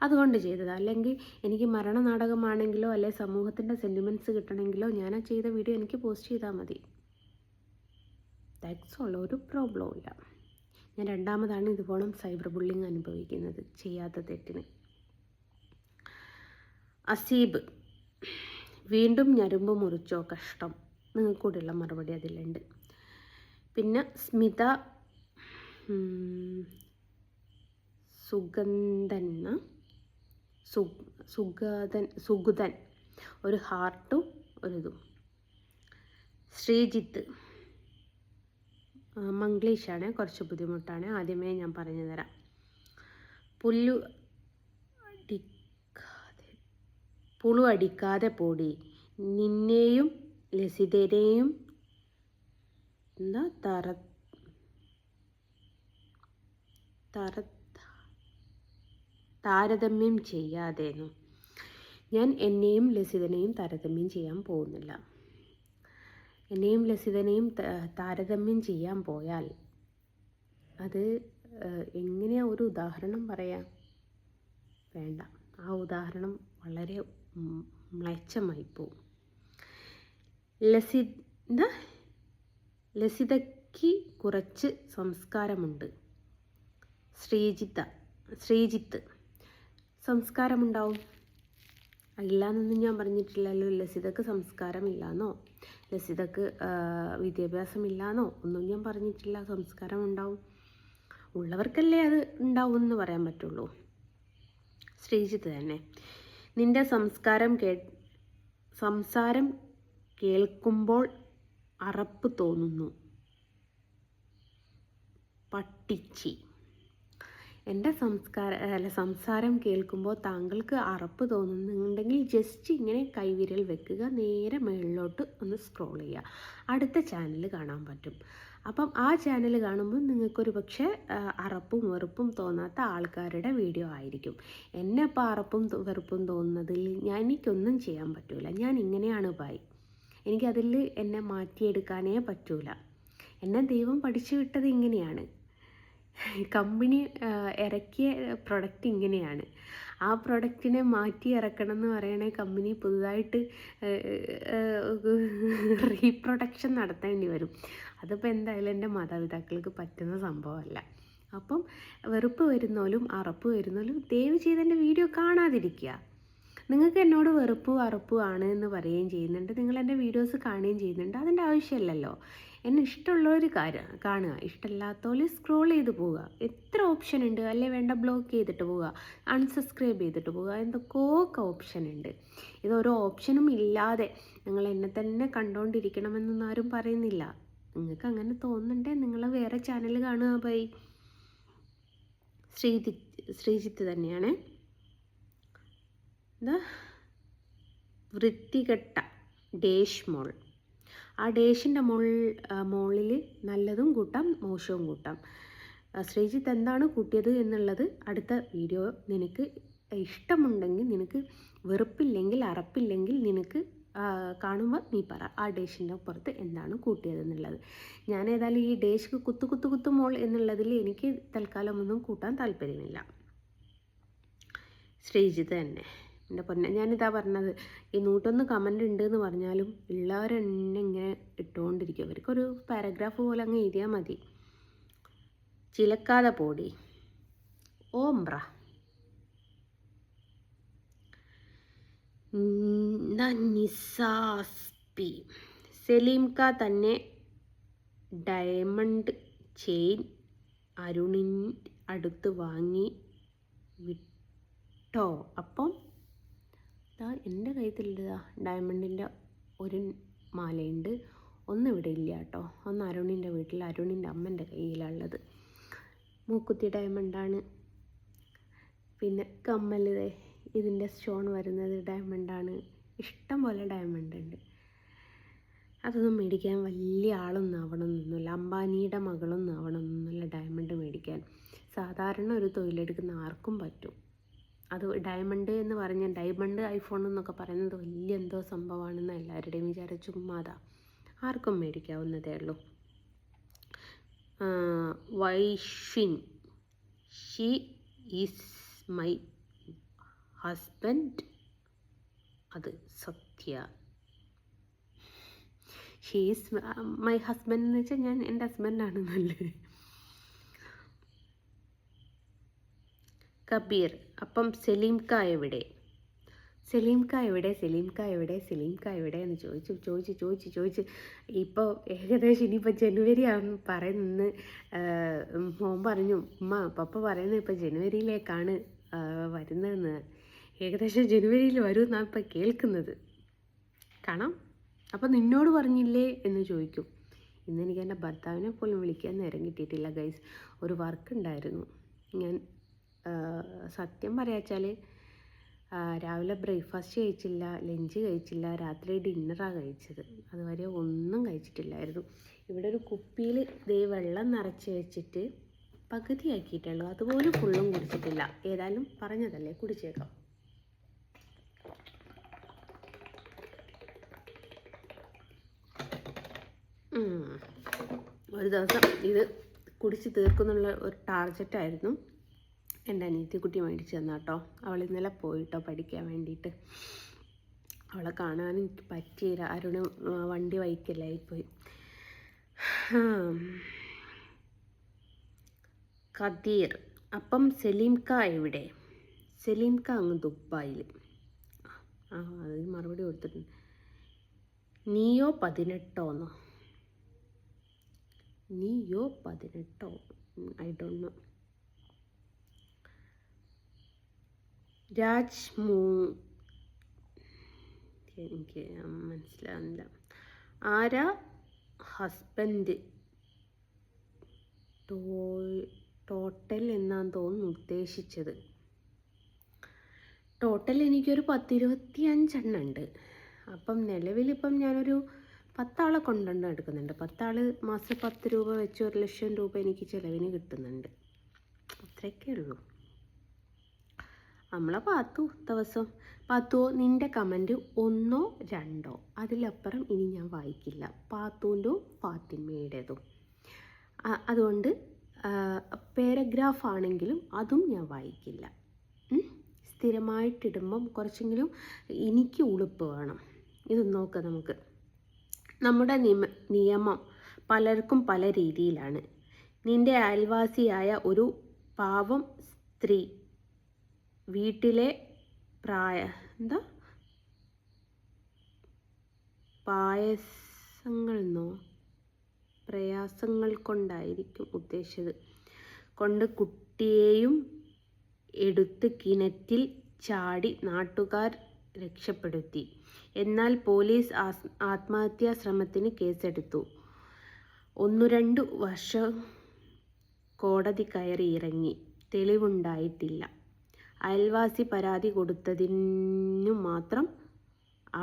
അതുകൊണ്ട് ചെയ്തത്. അല്ലെങ്കിൽ എനിക്ക് മരണനാടകമാണെങ്കിലോ അല്ലെ സമൂഹത്തിൻ്റെ സെൻറ്റിമെൻറ്റ്സ് കിട്ടണമെങ്കിലോ ഞാൻ ആ ചെയ്ത വീഡിയോ എനിക്ക് പോസ്റ്റ് ചെയ്താൽ മതി. That's all. ഒരു പ്രോബ്ലവും ഇല്ല. ഞാൻ രണ്ടാമതാണ് ഇതുപോലെ സൈബർ ബുള്ളിങ് അനുഭവിക്കുന്നത് ചെയ്യാത്ത തെറ്റിന്. അസീബ്, വീണ്ടും ഞരമ്പ് മുറിച്ചോ? കഷ്ടം. നിങ്ങൾക്കൂടെയുള്ള മറുപടി അതിലുണ്ട്. പിന്നെ സ്മിത സുഗതൻ ഒരു ഹാർട്ടും ഒരിതും. ശ്രീജിത്ത്, മംഗ്ലീഷാണ്, കുറച്ച് ബുദ്ധിമുട്ടാണ്, ആദ്യമേ ഞാൻ പറഞ്ഞു തരാം. പുളു അടിക്കാതെ പോടി, നിന്നെയും ലസിതനെയും താരതമ്യം ചെയ്യാതെന്നു. ഞാൻ എന്നെയും ലസിതനെയും താരതമ്യം ചെയ്യാൻ പോകുന്നില്ല. എന്നെയും ലസിതനെയും താരതമ്യം ചെയ്യാൻ പോയാൽ അത് എങ്ങനെയാ ഒരു ഉദാഹരണം പറയാം? വേണ്ട, ആ ഉദാഹരണം വളരെ മ്ലേച്ഛമായി പോവും. ലസിതയ്ക്ക് കുറച്ച് സംസ്കാരമുണ്ട്. ശ്രീജിത്ത്, സംസ്കാരമുണ്ടാവും, ഇല്ലയെന്നൊന്നും ഞാൻ പറഞ്ഞിട്ടില്ലല്ലോ. ലസിതക്ക് സംസ്കാരമില്ലാന്നോ ലസിതക്ക് വിദ്യാഭ്യാസമില്ലാന്നോ ഒന്നും ഞാൻ പറഞ്ഞിട്ടില്ല. സംസ്കാരം ഉണ്ടാവും, ഉള്ളവർക്കല്ലേ അത് ഉണ്ടാവും എന്ന് പറയാൻ പറ്റുള്ളൂ. ശ്രീജിത്ത് തന്നെ, നിന്റെ സംസാരം കേൾക്കുമ്പോൾ അറപ്പ് തോന്നുന്നു. പട്ടിച്ചി, എൻ്റെ സംസാരം കേൾക്കുമ്പോൾ താങ്കൾക്ക് അറപ്പ് തോന്നുന്നുണ്ടെങ്കിൽ ജസ്റ്റ് ഇങ്ങനെ കൈവിരൽ വെക്കുക, നേരെ മുകളിലോട്ട് ഒന്ന് സ്ക്രോൾ ചെയ്യുക, അടുത്ത ചാനൽ കാണാൻ പറ്റും. അപ്പം ആ ചാനൽ കാണുമ്പോൾ നിങ്ങൾക്കൊരു പക്ഷേ അറപ്പും വെറുപ്പും തോന്നാത്ത ആൾക്കാരുടെ വീഡിയോ ആയിരിക്കും. എന്നെ ഇപ്പോൾ അറപ്പും വെറുപ്പും തോന്നുന്നതിൽ എനിക്കൊന്നും ചെയ്യാൻ പറ്റില്ല. ഞാൻ ഇങ്ങനെയാണ് ബായ്, എനിക്കതിൽ എന്നെ മാറ്റിയെടുക്കാനേ പറ്റൂല. എന്നെ ദൈവം പഠിച്ചു വിട്ടത് ഇങ്ങനെയാണ്. കമ്പനി ഇറക്കിയ പ്രൊഡക്റ്റ് ഇങ്ങനെയാണ്. ആ പ്രൊഡക്റ്റിനെ മാറ്റി ഇറക്കണം എന്ന് പറയണേ കമ്പനി പുതുതായിട്ട് റീപ്രൊഡക്ഷൻ നടത്തേണ്ടി വരും. അതിപ്പോൾ എന്തായാലും എൻ്റെ മാതാപിതാക്കൾക്ക് പറ്റുന്ന സംഭവമല്ല. അപ്പം വെറുപ്പ് വരുന്നോലും അറപ്പ് വരുന്നോലും ദയവ് ചെയ്ത് എൻ്റെ വീഡിയോ കാണാതിരിക്കുക. നിങ്ങൾക്ക് എന്നോട് വെറുപ്പും അറപ്പും ആണ് എന്ന് പറയുകയും ചെയ്യുന്നുണ്ട്, നിങ്ങൾ എൻ്റെ വീഡിയോസ് കാണുകയും ചെയ്യുന്നുണ്ട്. അതിൻ്റെ ആവശ്യമില്ലല്ലോ. എന്നെ ഇഷ്ടമുള്ളവർ കാണുക, ഇഷ്ടമില്ലാത്തവർ സ്ക്രോൾ ചെയ്ത് പോവുക. എത്ര ഓപ്ഷൻ ഉണ്ട് അല്ലേ? വേണ്ട ബ്ലോക്ക് ചെയ്തിട്ട് പോവുക, അൺസബ്സ്ക്രൈബ് ചെയ്തിട്ട് പോവുക, എന്തൊക്കെ ഓപ്ഷൻ ഉണ്ട്. ഇതൊരു ഓപ്ഷനും ഇല്ലാതെ നിങ്ങൾ എന്നെ തന്നെ കണ്ടുകൊണ്ടിരിക്കണമെന്നൊന്നും ആരും പറയുന്നില്ല. നിങ്ങൾക്ക് അങ്ങനെ തോന്നുന്നുണ്ടേ നിങ്ങൾ വേറെ ചാനൽ കാണുക. ബൈ. ശ്രീജിത്ത് തന്നെയാണ്. വൃത്തികെട്ട ഡേഷ് മോൾ. ആ ഡേഷിൻ്റെ മോളിൽ നല്ലതും കൂട്ടാം മോശവും കൂട്ടാം. ശ്രീജിത്ത് എന്താണ് കൂട്ടിയത് എന്നുള്ളത് അടുത്ത വീഡിയോ നിനക്ക് ഇഷ്ടമുണ്ടെങ്കിൽ, നിനക്ക് വെറുപ്പില്ലെങ്കിൽ അറപ്പില്ലെങ്കിൽ നിനക്ക് കാണുമ്പോൾ നീ പറ ആ ഡേഷിൻ്റെ പുറത്ത് എന്താണ് കൂട്ടിയതെന്നുള്ളത്. ഞാൻ ഏതായാലും ഈ ഡേഷ് കുത്തു മോൾ എന്നുള്ളതിൽ എനിക്ക് തൽക്കാലം ഒന്നും കൂട്ടാൻ താല്പര്യമില്ല. ശ്രീജിത്ത് തന്നെ എൻ്റെ പൊന്നെ. ഞാനിതാ പറഞ്ഞത്, ഈ 101 കമൻ്റ് ഉണ്ട് എന്ന് പറഞ്ഞാലും എല്ലാവരെന്നെ ഇങ്ങനെ ഇട്ടുകൊണ്ടിരിക്കും. അവർക്കൊരു പാരഗ്രാഫ് പോലെ അങ്ങ് എഴുതിയാൽ മതി. ചിലക്കാതെ പോടി ഓംബ്ര. നിസാസ്പി. സലീംക തന്നെ ഡയമണ്ട് ചെയിൻ അരുണിന് അടുത്ത് വാങ്ങി വിട്ടോ. അപ്പം എൻ്റെ കയ്യിലുള്ളതാ ഡയമണ്ടിൻ്റെ ഒരു മാലയുണ്ട്. ഒന്ന് ഇവിടെ ഇല്ല കേട്ടോ. ഒന്ന് അരുണിൻ്റെ വീട്ടിൽ, അരുണിൻ്റെ അമ്മൻ്റെ കയ്യിലുള്ളത് മൂക്കുത്തി ഡയമണ്ടാണ്. പിന്നെ കമ്മൽ, ഇതിൻ്റെ സ്റ്റോൺ വരുന്നത് ഡയമണ്ടാണ്. ഇഷ്ടം പോലെ ഡയമണ്ട് ഉണ്ട്. അതൊന്നും മേടിക്കാൻ വലിയ ആളൊന്നും ആവണമെന്നൊന്നുമില്ല, അംബാനിയുടെ മകളൊന്നും ആവണമെന്നൊന്നുമില്ല ഡയമണ്ട് മേടിക്കാൻ. സാധാരണ ഒരു തൊഴിലെടുക്കുന്ന ആർക്കും പറ്റും. അത് ഡയമണ്ട് എന്ന് പറഞ്ഞാൽ ഡയമണ്ട് ഐഫോൺ എന്നൊക്കെ പറയുന്നത് വലിയ എന്തോ സംഭവമാണെന്ന് എല്ലാവരുടെയും വിചാരം. ചുമ്മാതാ, ആർക്കും മേടിക്കാവുന്നതേ ഉള്ളൂ. Vaishwin. She is my husband. അത് Sathya. She is my husband എന്ന് വെച്ചാൽ ഞാൻ എൻ്റെ ഹസ്ബൻഡാണെന്നല്ലേ. കബീർ. അപ്പം സലീംക എവിടെ? സലീംക എവിടെ എന്ന് ചോദിച്ച് ഇപ്പോൾ ഏകദേശം ഇനിയിപ്പോൾ ജനുവരി ആണെന്ന് പറയുന്നത്. മോൻ പറഞ്ഞു, പപ്പ പറയുന്നത് ഇപ്പോൾ ജനുവരിയിലേക്കാണ് വരുന്നതെന്ന്. ഏകദേശം ജനുവരിയിൽ വരുമെന്നാണ് ഇപ്പോൾ കേൾക്കുന്നത്. കാണാം. അപ്പം നിന്നോട് പറഞ്ഞില്ലേ എന്ന് ചോദിക്കും. ഇന്ന് എനിക്ക് എൻ്റെ ഭർത്താവിനെ പോലും വിളിക്കാൻ നേരം കിട്ടിയിട്ടില്ല ഗൈസ്. ഒരു വർക്ക് ഉണ്ടായിരുന്നു. ഞാൻ സത്യം പറയാച്ചാൽ രാവിലെ ബ്രേക്ക്ഫാസ്റ്റ് കഴിച്ചില്ല, ലഞ്ച് കഴിച്ചില്ല, രാത്രി ഡിന്നറാണ് കഴിച്ചത്. അതുവരെ ഒന്നും കഴിച്ചിട്ടില്ലായിരുന്നു. ഇവിടെ ഒരു കുപ്പിയിൽ വെള്ളം നിറച്ച് വെച്ചിട്ട് പകുതിയാക്കിയിട്ടുള്ളൂ, അതുപോലും ഫുള്ളും കുടിച്ചിട്ടില്ല. ഏതായാലും പറഞ്ഞതല്ലേ, കുടിച്ചേക്കാം. ഒരു ദിവസം ഇത് കുടിച്ച് തീർക്കുന്നുള്ള ഒരു ടാർഗറ്റായിരുന്നു എൻ്റെ അനിയത്തിക്കുട്ടി മേടിച്ച് തന്ന കേട്ടോ. അവൾ ഇന്നലെ പോയിട്ടോ പഠിക്കാൻ വേണ്ടിയിട്ട്. അവളെ കാണാൻ എനിക്ക് പറ്റിയില്ല, അരുണ് വണ്ടി വൈക്കല്ലായിപ്പോയി. ഖദീർ. അപ്പം സലീംക എവിടെ? സലീംക അങ്ങ് ദുബായിൽ. അതിന് മറുപടി കൊടുത്തിട്ടുണ്ട്. നീയോ 18 ഐ ഡോണ്ട് നോ. എനിക്ക് മനസ്സിലാവുന്നില്ല. ആരാ ഹസ്ബൻഡ്? ടോട്ടൽ എന്നാന്ന് തോന്നുന്നു ഉദ്ദേശിച്ചത്. ടോട്ടൽ എനിക്കൊരു 10-25 എണ്ണം ഉണ്ട്. അപ്പം നിലവിലിപ്പം ഞാനൊരു 10 ആളെ കൊണ്ടുണ്ട് എടുക്കുന്നുണ്ട്. 10 ആൾ മാസം 10 രൂപ വെച്ച് 1 ലക്ഷം രൂപ എനിക്ക് ചിലവിന് കിട്ടുന്നുണ്ട്. അത്രയൊക്കെ ഉള്ളൂ. നമ്മളെ ദിവസം പാത്തുവോ, നിൻ്റെ കമൻറ്റ് 1 or 2 അതിലപ്പുറം ഇനി ഞാൻ വായിക്കില്ല. പാത്തുവിൻ്റെ ഫാത്തിമയുടേതും. അതുകൊണ്ട് പാരഗ്രാഫ് ആണെങ്കിലും അതും ഞാൻ വായിക്കില്ല. സ്ഥിരമായിട്ടിടുമ്പം കുറച്ചെങ്കിലും എനിക്ക് ഉളുപ്പ് വേണം. ഇത് നോക്കാം നമുക്ക്. നമ്മുടെ നിയമം പലർക്കും പല രീതിയിലാണ്. നിന്റെ അയൽവാസിയായ ഒരു പാവം സ്ത്രീ വീട്ടിലെ പ്രയാസങ്ങൾ കൊണ്ടായിരിക്കും ഉദ്ദേശിച്ചത് കൊണ്ട് കുട്ടിയെയും എടുത്ത് കിണറ്റിൽ ചാടി നാട്ടുകാർ രക്ഷപ്പെടുത്തി. എന്നാൽ പോലീസ് ആത്മഹത്യാ ശ്രമത്തിന് കേസെടുത്തു. 1-2 വർഷം കോടതി കയറി ഇറങ്ങി. തെളിവുണ്ടായിട്ടില്ല. അയൽവാസി പരാതി കൊടുത്തതിനു മാത്രം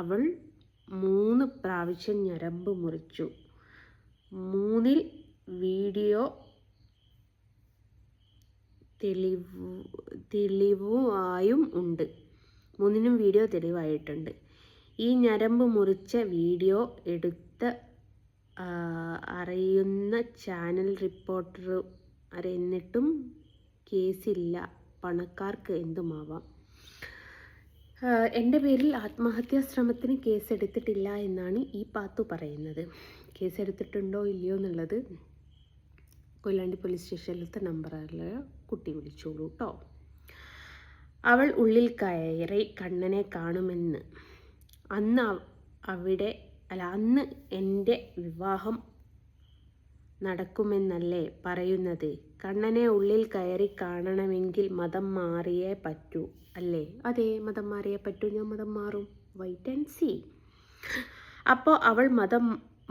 അവൾ 3 പ്രാവശ്യം ഞരമ്പ് മുറിച്ചു. 3 വീഡിയോ തെളിവായും ഉണ്ട്. 3 വീഡിയോ തെളിവായിട്ടുണ്ട്. ഈ ഞരമ്പ് മുറിച്ച വീഡിയോ എടുത്ത് അറിയുന്ന ചാനൽ റിപ്പോർട്ടർ എന്നിട്ടും കേസില്ല. പണക്കാർക്ക് എന്തുമാവാം. എൻ്റെ പേരിൽ ആത്മഹത്യാ ശ്രമത്തിന് കേസെടുത്തിട്ടില്ല എന്നാണ് ഈ പാത്തു പറയുന്നത്. കേസെടുത്തിട്ടുണ്ടോ ഇല്ലയോ എന്നുള്ളത് കൊയിലാണ്ടി പോലീസ് സ്റ്റേഷനിലത്തെ നമ്പറിൽ കുട്ടി വിളിച്ചോളൂ കേട്ടോ. അവൾ ഉള്ളിൽ കയറി കണ്ണനെ കാണുമെന്ന്. അന്ന് എൻ്റെ വിവാഹം നടക്കുമെന്നല്ലേ പറയുന്നത്. കണ്ണനെ ഉള്ളിൽ കയറി കാണണമെങ്കിൽ മതം മാറിയേ പറ്റൂ അല്ലേ? അതെ, മതം മാറിയേ പറ്റൂ. ഞാൻ മതം മാറും. Wait and see. അപ്പോൾ അവൾ മതം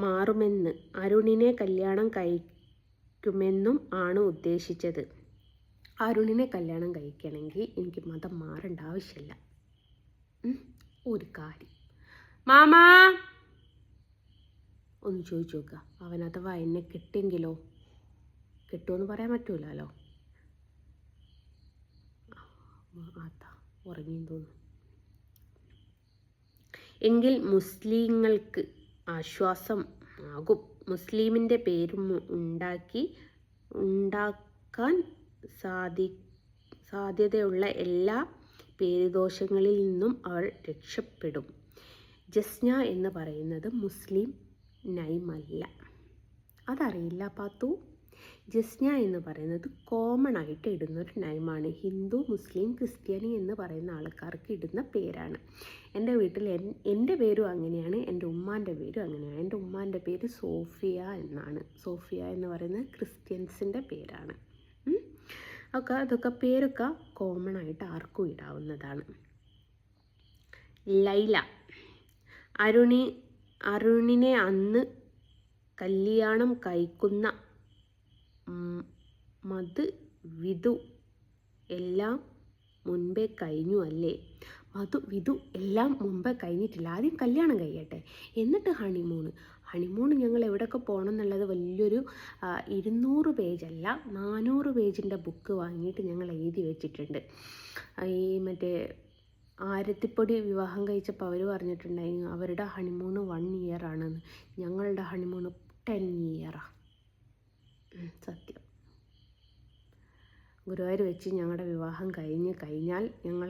മാറുമെന്ന്, അരുണിനെ കല്യാണം കഴിക്കുമെന്നും ആണ് ഉദ്ദേശിച്ചത്. അരുണിനെ കല്യാണം കഴിക്കണമെങ്കിൽ എനിക്ക് മതം മാറേണ്ട ആവശ്യമില്ല. ഒരു കാര്യം മാമാ ഒന്ന് ചോദിച്ചു നോക്കുക. അവൻ അഥവാ എന്നെ കിട്ടിയെങ്കിലോ? കിട്ടുമെന്ന് പറയാൻ പറ്റൂലല്ലോ. അതാ ഉറങ്ങിയെന്ന് തോന്നുന്നു. എങ്കിൽ മുസ്ലിങ്ങൾക്ക് ആശ്വാസം ആകും. മുസ്ലിമിൻ്റെ പേരും ഉണ്ടാക്കാൻ സാധ്യതയുള്ള എല്ലാ പേരുദോഷങ്ങളിൽ നിന്നും അവൾ രക്ഷപ്പെടും. ജസ്ന എന്ന് പറയുന്നത് മുസ്ലിം നൈമല്ല. അതറിയില്ല പാത്തു? ജസ്ന എന്ന് പറയുന്നത് കോമൺ ആയിട്ട് ഇടുന്നൊരു നൈമാണ്. ഹിന്ദു, മുസ്ലിം, ക്രിസ്ത്യാനി എന്ന് പറയുന്ന ആൾക്കാർക്ക് ഇടുന്ന പേരാണ്. എൻ്റെ വീട്ടിൽ എൻ്റെ പേരും അങ്ങനെയാണ്, എൻ്റെ ഉമ്മാൻ്റെ പേരും അങ്ങനെയാണ്. എൻ്റെ ഉമ്മാൻ്റെ പേര് സോഫിയ എന്നാണ്. സോഫിയ എന്ന് പറയുന്നത് ക്രിസ്ത്യൻസിൻ്റെ പേരാണ്. അതൊക്കെ പേരൊക്കെ കോമൺ ആയിട്ട് ആർക്കും ഇടാവുന്നതാണ്. ലൈല. അരുണിനെ അന്ന് കല്യാണം കഴിക്കുന്ന വിധു എല്ലാം മുൻപേ കഴിഞ്ഞു അല്ലേ? വിധു എല്ലാം മുമ്പേ കഴിഞ്ഞിട്ടില്ല. ആദ്യം കല്യാണം കഴിയട്ടെ, എന്നിട്ട് ഹണിമൂൺ ഞങ്ങൾ എവിടെയൊക്കെ പോകണം എന്നുള്ളത് വലിയൊരു 200 പേജല്ല 400 പേജിൻ്റെ ബുക്ക് വാങ്ങിയിട്ട് ഞങ്ങൾ എഴുതി വെച്ചിട്ടുണ്ട്. ഈ മറ്റേ ആരത്തിപ്പൊടി വിവാഹം കഴിച്ചപ്പോൾ അവർ പറഞ്ഞിട്ടുണ്ടായിരുന്നു അവരുടെ ഹണിമൂൺ 1 ഇയർ ആണെന്ന്. ഞങ്ങളുടെ ഹണിമൂൺ 10 ഇയറാണ്. സത്യം. ഗുരുവായൂർ വെച്ച് ഞങ്ങളുടെ വിവാഹം കഴിഞ്ഞാൽ ഞങ്ങൾ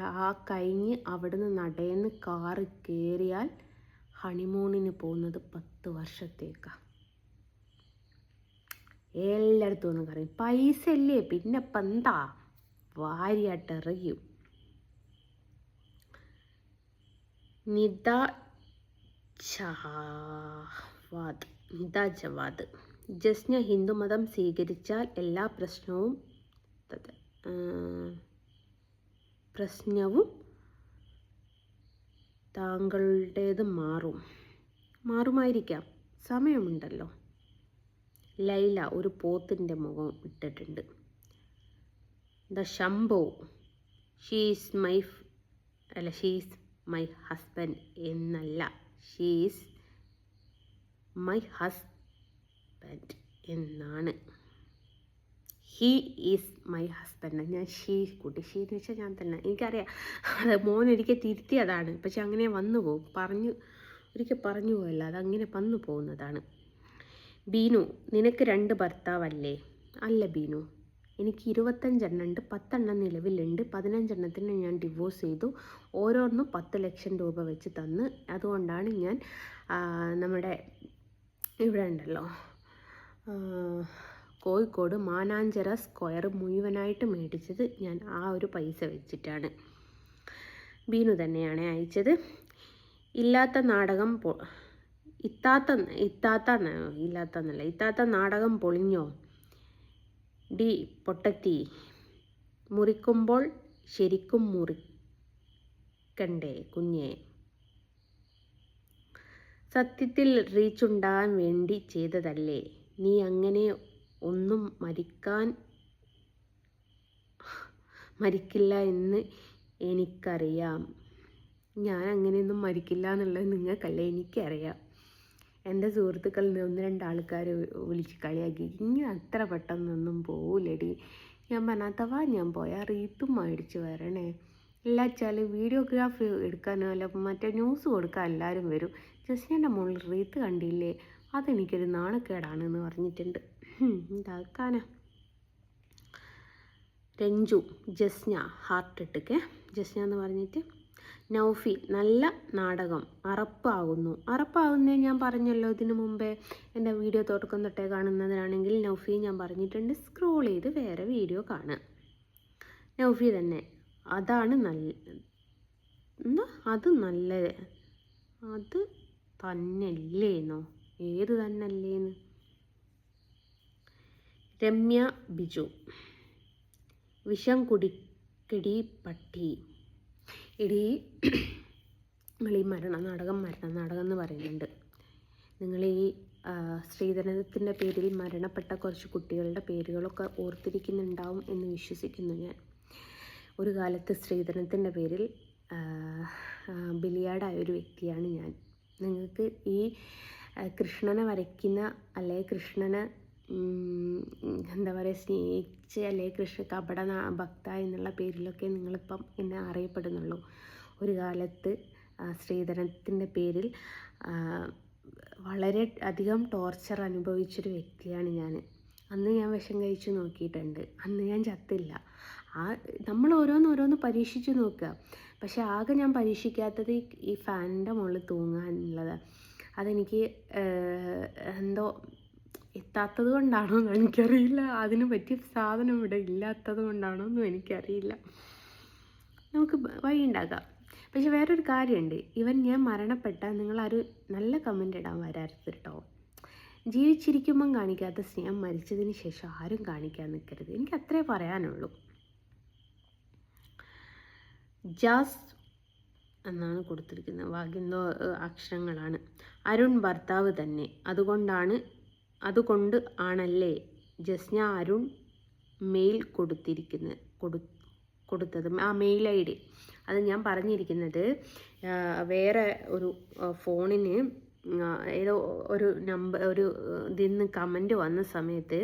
കഴിഞ്ഞ് അവിടുന്ന് നടന്ന് കാറ് കയറിയാൽ ഹണിമൂണിന് പോകുന്നത് 10 വർഷത്തേക്കാണ്. എല്ലായിടത്തും ഒന്നും പറയും പൈസ അല്ലേ, പിന്നെ ഇപ്പം എന്താ വാരിയാട്ടെറിയും. നിദ ജവാദ്. ജസ്ന ഹിന്ദുമതം സ്വീകരിച്ചാൽ എല്ലാ പ്രശ്നവും താങ്കളുടേത് മാറുമായിരിക്കാം, സമയമുണ്ടല്ലോ. ലൈല ഒരു പോത്തിൻ്റെ മുഖം ഇട്ടിട്ടുണ്ട്. The Shambho she's my husband എന്നല്ല, ഷീസ് മൈ ഹസ്ബൻഡ് എന്നാണ്. He is my husband. ഞാൻ ഷീ എന്ന് വെച്ചാൽ ഞാൻ തന്നെ. എനിക്കറിയാം അത് മോനൊരിക്കൽ തിരുത്തിയതാണ്, പക്ഷെ അങ്ങനെ വന്നു പോകും. ഒരിക്കൽ പറഞ്ഞു പോയല്ല, അതങ്ങനെ വന്നു പോകുന്നതാണ്. ബീനു, നിനക്ക് 2 ഭർത്താവല്ലേ? അല്ല ബീനു, എനിക്ക് 25 എണ്ണം ഉണ്ട്, 10 എണ്ണം നിലവിലുണ്ട്. 15 എണ്ണത്തിന് ഞാൻ ഡിവോഴ്സ് ചെയ്തു. ഓരോന്നും 10 ലക്ഷം രൂപ വെച്ച് തന്ന്. അതുകൊണ്ടാണ് ഞാൻ നമ്മുടെ ഇവിടെ ഉണ്ടല്ലോ കോഴിക്കോട് മാനാഞ്ചിറ സ്ക്വയർ മുഴുവനായിട്ട് മേടിച്ചത് ഞാൻ ആ ഒരു പൈസ വെച്ചിട്ടാണ്. ബീനു തന്നെയാണ് അയച്ചത്. ഇല്ലാത്ത നാടകം ഇത്താത്ത നാടകം പൊളിഞ്ഞോ ഡി പൊട്ടത്തി, മുറിക്കുമ്പോൾ ശരിക്കും മുറിക്കണ്ടേ കുഞ്ഞേ, സത്യത്തിൽ റീച്ച് ഉണ്ടാകാൻ വേണ്ടി ചെയ്തതല്ലേ നീ, അങ്ങനെ ഒന്നും മരിക്കില്ല എന്ന് എനിക്കറിയാം. ഞാൻ അങ്ങനെയൊന്നും മരിക്കില്ല എന്നുള്ളത് നിങ്ങൾക്കല്ലേ, എനിക്കറിയാം. എൻ്റെ സുഹൃത്തുക്കളിൽ നിന്ന് 1-2 ആൾക്കാർ വിളിച്ച് കളിയാക്കി, ഇങ്ങനെ അത്ര പെട്ടെന്നൊന്നും പോവില്ലടി. ഞാൻ പറഞ്ഞ അഥവാ ഞാൻ പോയാൽ റീത്തും മേടിച്ച് വരണേ, ഇല്ലാച്ചാൽ വീഡിയോഗ്രാഫി എടുക്കാനോ അല്ല മറ്റേ ന്യൂസ് കൊടുക്കാൻ എല്ലാവരും വരും. ജസ്നയുടെ മുകളിൽ റീത്ത് കണ്ടില്ലേ, അതെനിക്കൊരു നാണക്കേടാണെന്ന് പറഞ്ഞിട്ടുണ്ട്. എന്താക്കാനാ. രഞ്ജു ജസ്ന ഹാർട്ട് ഇട്ടൊക്കെ ജസ്ന എന്ന് പറഞ്ഞിട്ട്. നൗഫി നല്ല നാടകം, അറപ്പാകുന്നേ ഞാൻ പറഞ്ഞല്ലോ ഇതിനു മുമ്പേ. എൻ്റെ വീഡിയോ തുടക്കം തൊട്ടേ കാണുന്നതിനാണെങ്കിൽ നൗഫി ഞാൻ പറഞ്ഞിട്ടുണ്ട്, സ്ക്രോൾ ചെയ്ത് വേറെ വീഡിയോ കാണുക. നൗഫി തന്നെ അതാണ് അത് നല്ലത്, അത് തന്നെല്ലേന്നോ, ഏത് തന്നെല്ലേന്ന്. രമ്യ ബിജു വിഷം കുടിക്കടി പട്ടി. ഇടീ നിങ്ങൾ ഈ മരണ നാടകം എന്ന് പറയുന്നുണ്ട്. നിങ്ങൾ ഈ സ്ത്രീധനത്തിൻ്റെ പേരിൽ മരണപ്പെട്ട കുറച്ച് കുട്ടികളുടെ പേരുകളൊക്കെ ഓർത്തിരിക്കുന്നുണ്ടാവും എന്ന് വിശ്വസിക്കുന്നു ഞാൻ. ഒരു കാലത്ത് സ്ത്രീധനത്തിൻ്റെ പേരിൽ ബലിയാടായ ഒരു വ്യക്തിയാണ് ഞാൻ. നിങ്ങൾക്ക് ഈ കൃഷ്ണനെ വരയ്ക്കുന്ന അല്ലെങ്കിൽ കൃഷ്ണനെ എന്താ പറയുക സ്നേഹിച്ച് അല്ലെങ്കിൽ കൃഷ്ണ കപട ഭക്ത എന്നുള്ള പേരിലൊക്കെ നിങ്ങളിപ്പം എന്നെ അറിയപ്പെടുന്നുള്ളൂ. ഒരു കാലത്ത് സ്ത്രീധനത്തിൻ്റെ പേരിൽ വളരെ അധികം ടോർച്ചർ അനുഭവിച്ചൊരു വ്യക്തിയാണ് ഞാൻ. അന്ന് ഞാൻ വിഷം കഴിച്ച് നോക്കിയിട്ടുണ്ട്, അന്ന് ഞാൻ ചത്തില്ല. നമ്മൾ ഓരോന്ന് പരീക്ഷിച്ച് നോക്കുക. പക്ഷെ ആകെ ഞാൻ പരീക്ഷിക്കാത്തത് ഈ ഫാനിൻ്റെ മുകളിൽ തൂങ്ങുക എന്നുള്ളത്. അതെനിക്ക് എന്തോ എത്താത്തത് കൊണ്ടാണോ എന്ന് എനിക്കറിയില്ല, അതിന് പറ്റിയ സാധനം ഇവിടെ ഇല്ലാത്തത് കൊണ്ടാണോ എന്നും എനിക്കറിയില്ല. നമുക്ക് വഴി ഉണ്ടാക്കാം. പക്ഷെ വേറൊരു കാര്യമുണ്ട്, ഞാൻ മരണപ്പെട്ടാൽ നിങ്ങളാരും നല്ല കമൻ്റ് ഇടാൻ വരരുത് കേട്ടോ. ജീവിച്ചിരിക്കുമ്പം കാണിക്കാത്ത സ്നേഹം മരിച്ചതിന് ശേഷം ആരും കാണിക്കാൻ നിൽക്കരുത്, എനിക്ക് അത്രേ പറയാനുള്ളൂ. ജാസ് എന്നാണ് കൊടുത്തിരിക്കുന്നത്, ബാക്കിയെന്തോ അക്ഷരങ്ങളാണ്. അരുൺ ഭർത്താവ് തന്നെ, അതുകൊണ്ട് ആണല്ലേ ജസ്ന അരുൺ മെയിൽ കൊടുത്തത്. ആ മെയിൽ ID അത് ഞാൻ പറഞ്ഞിരിക്കുന്നത് വേറെ ഒരു ഫോണിന് ഏതോ ഒരു ഇതിൽ നിന്ന് കമൻറ്റ് വന്ന സമയത്ത്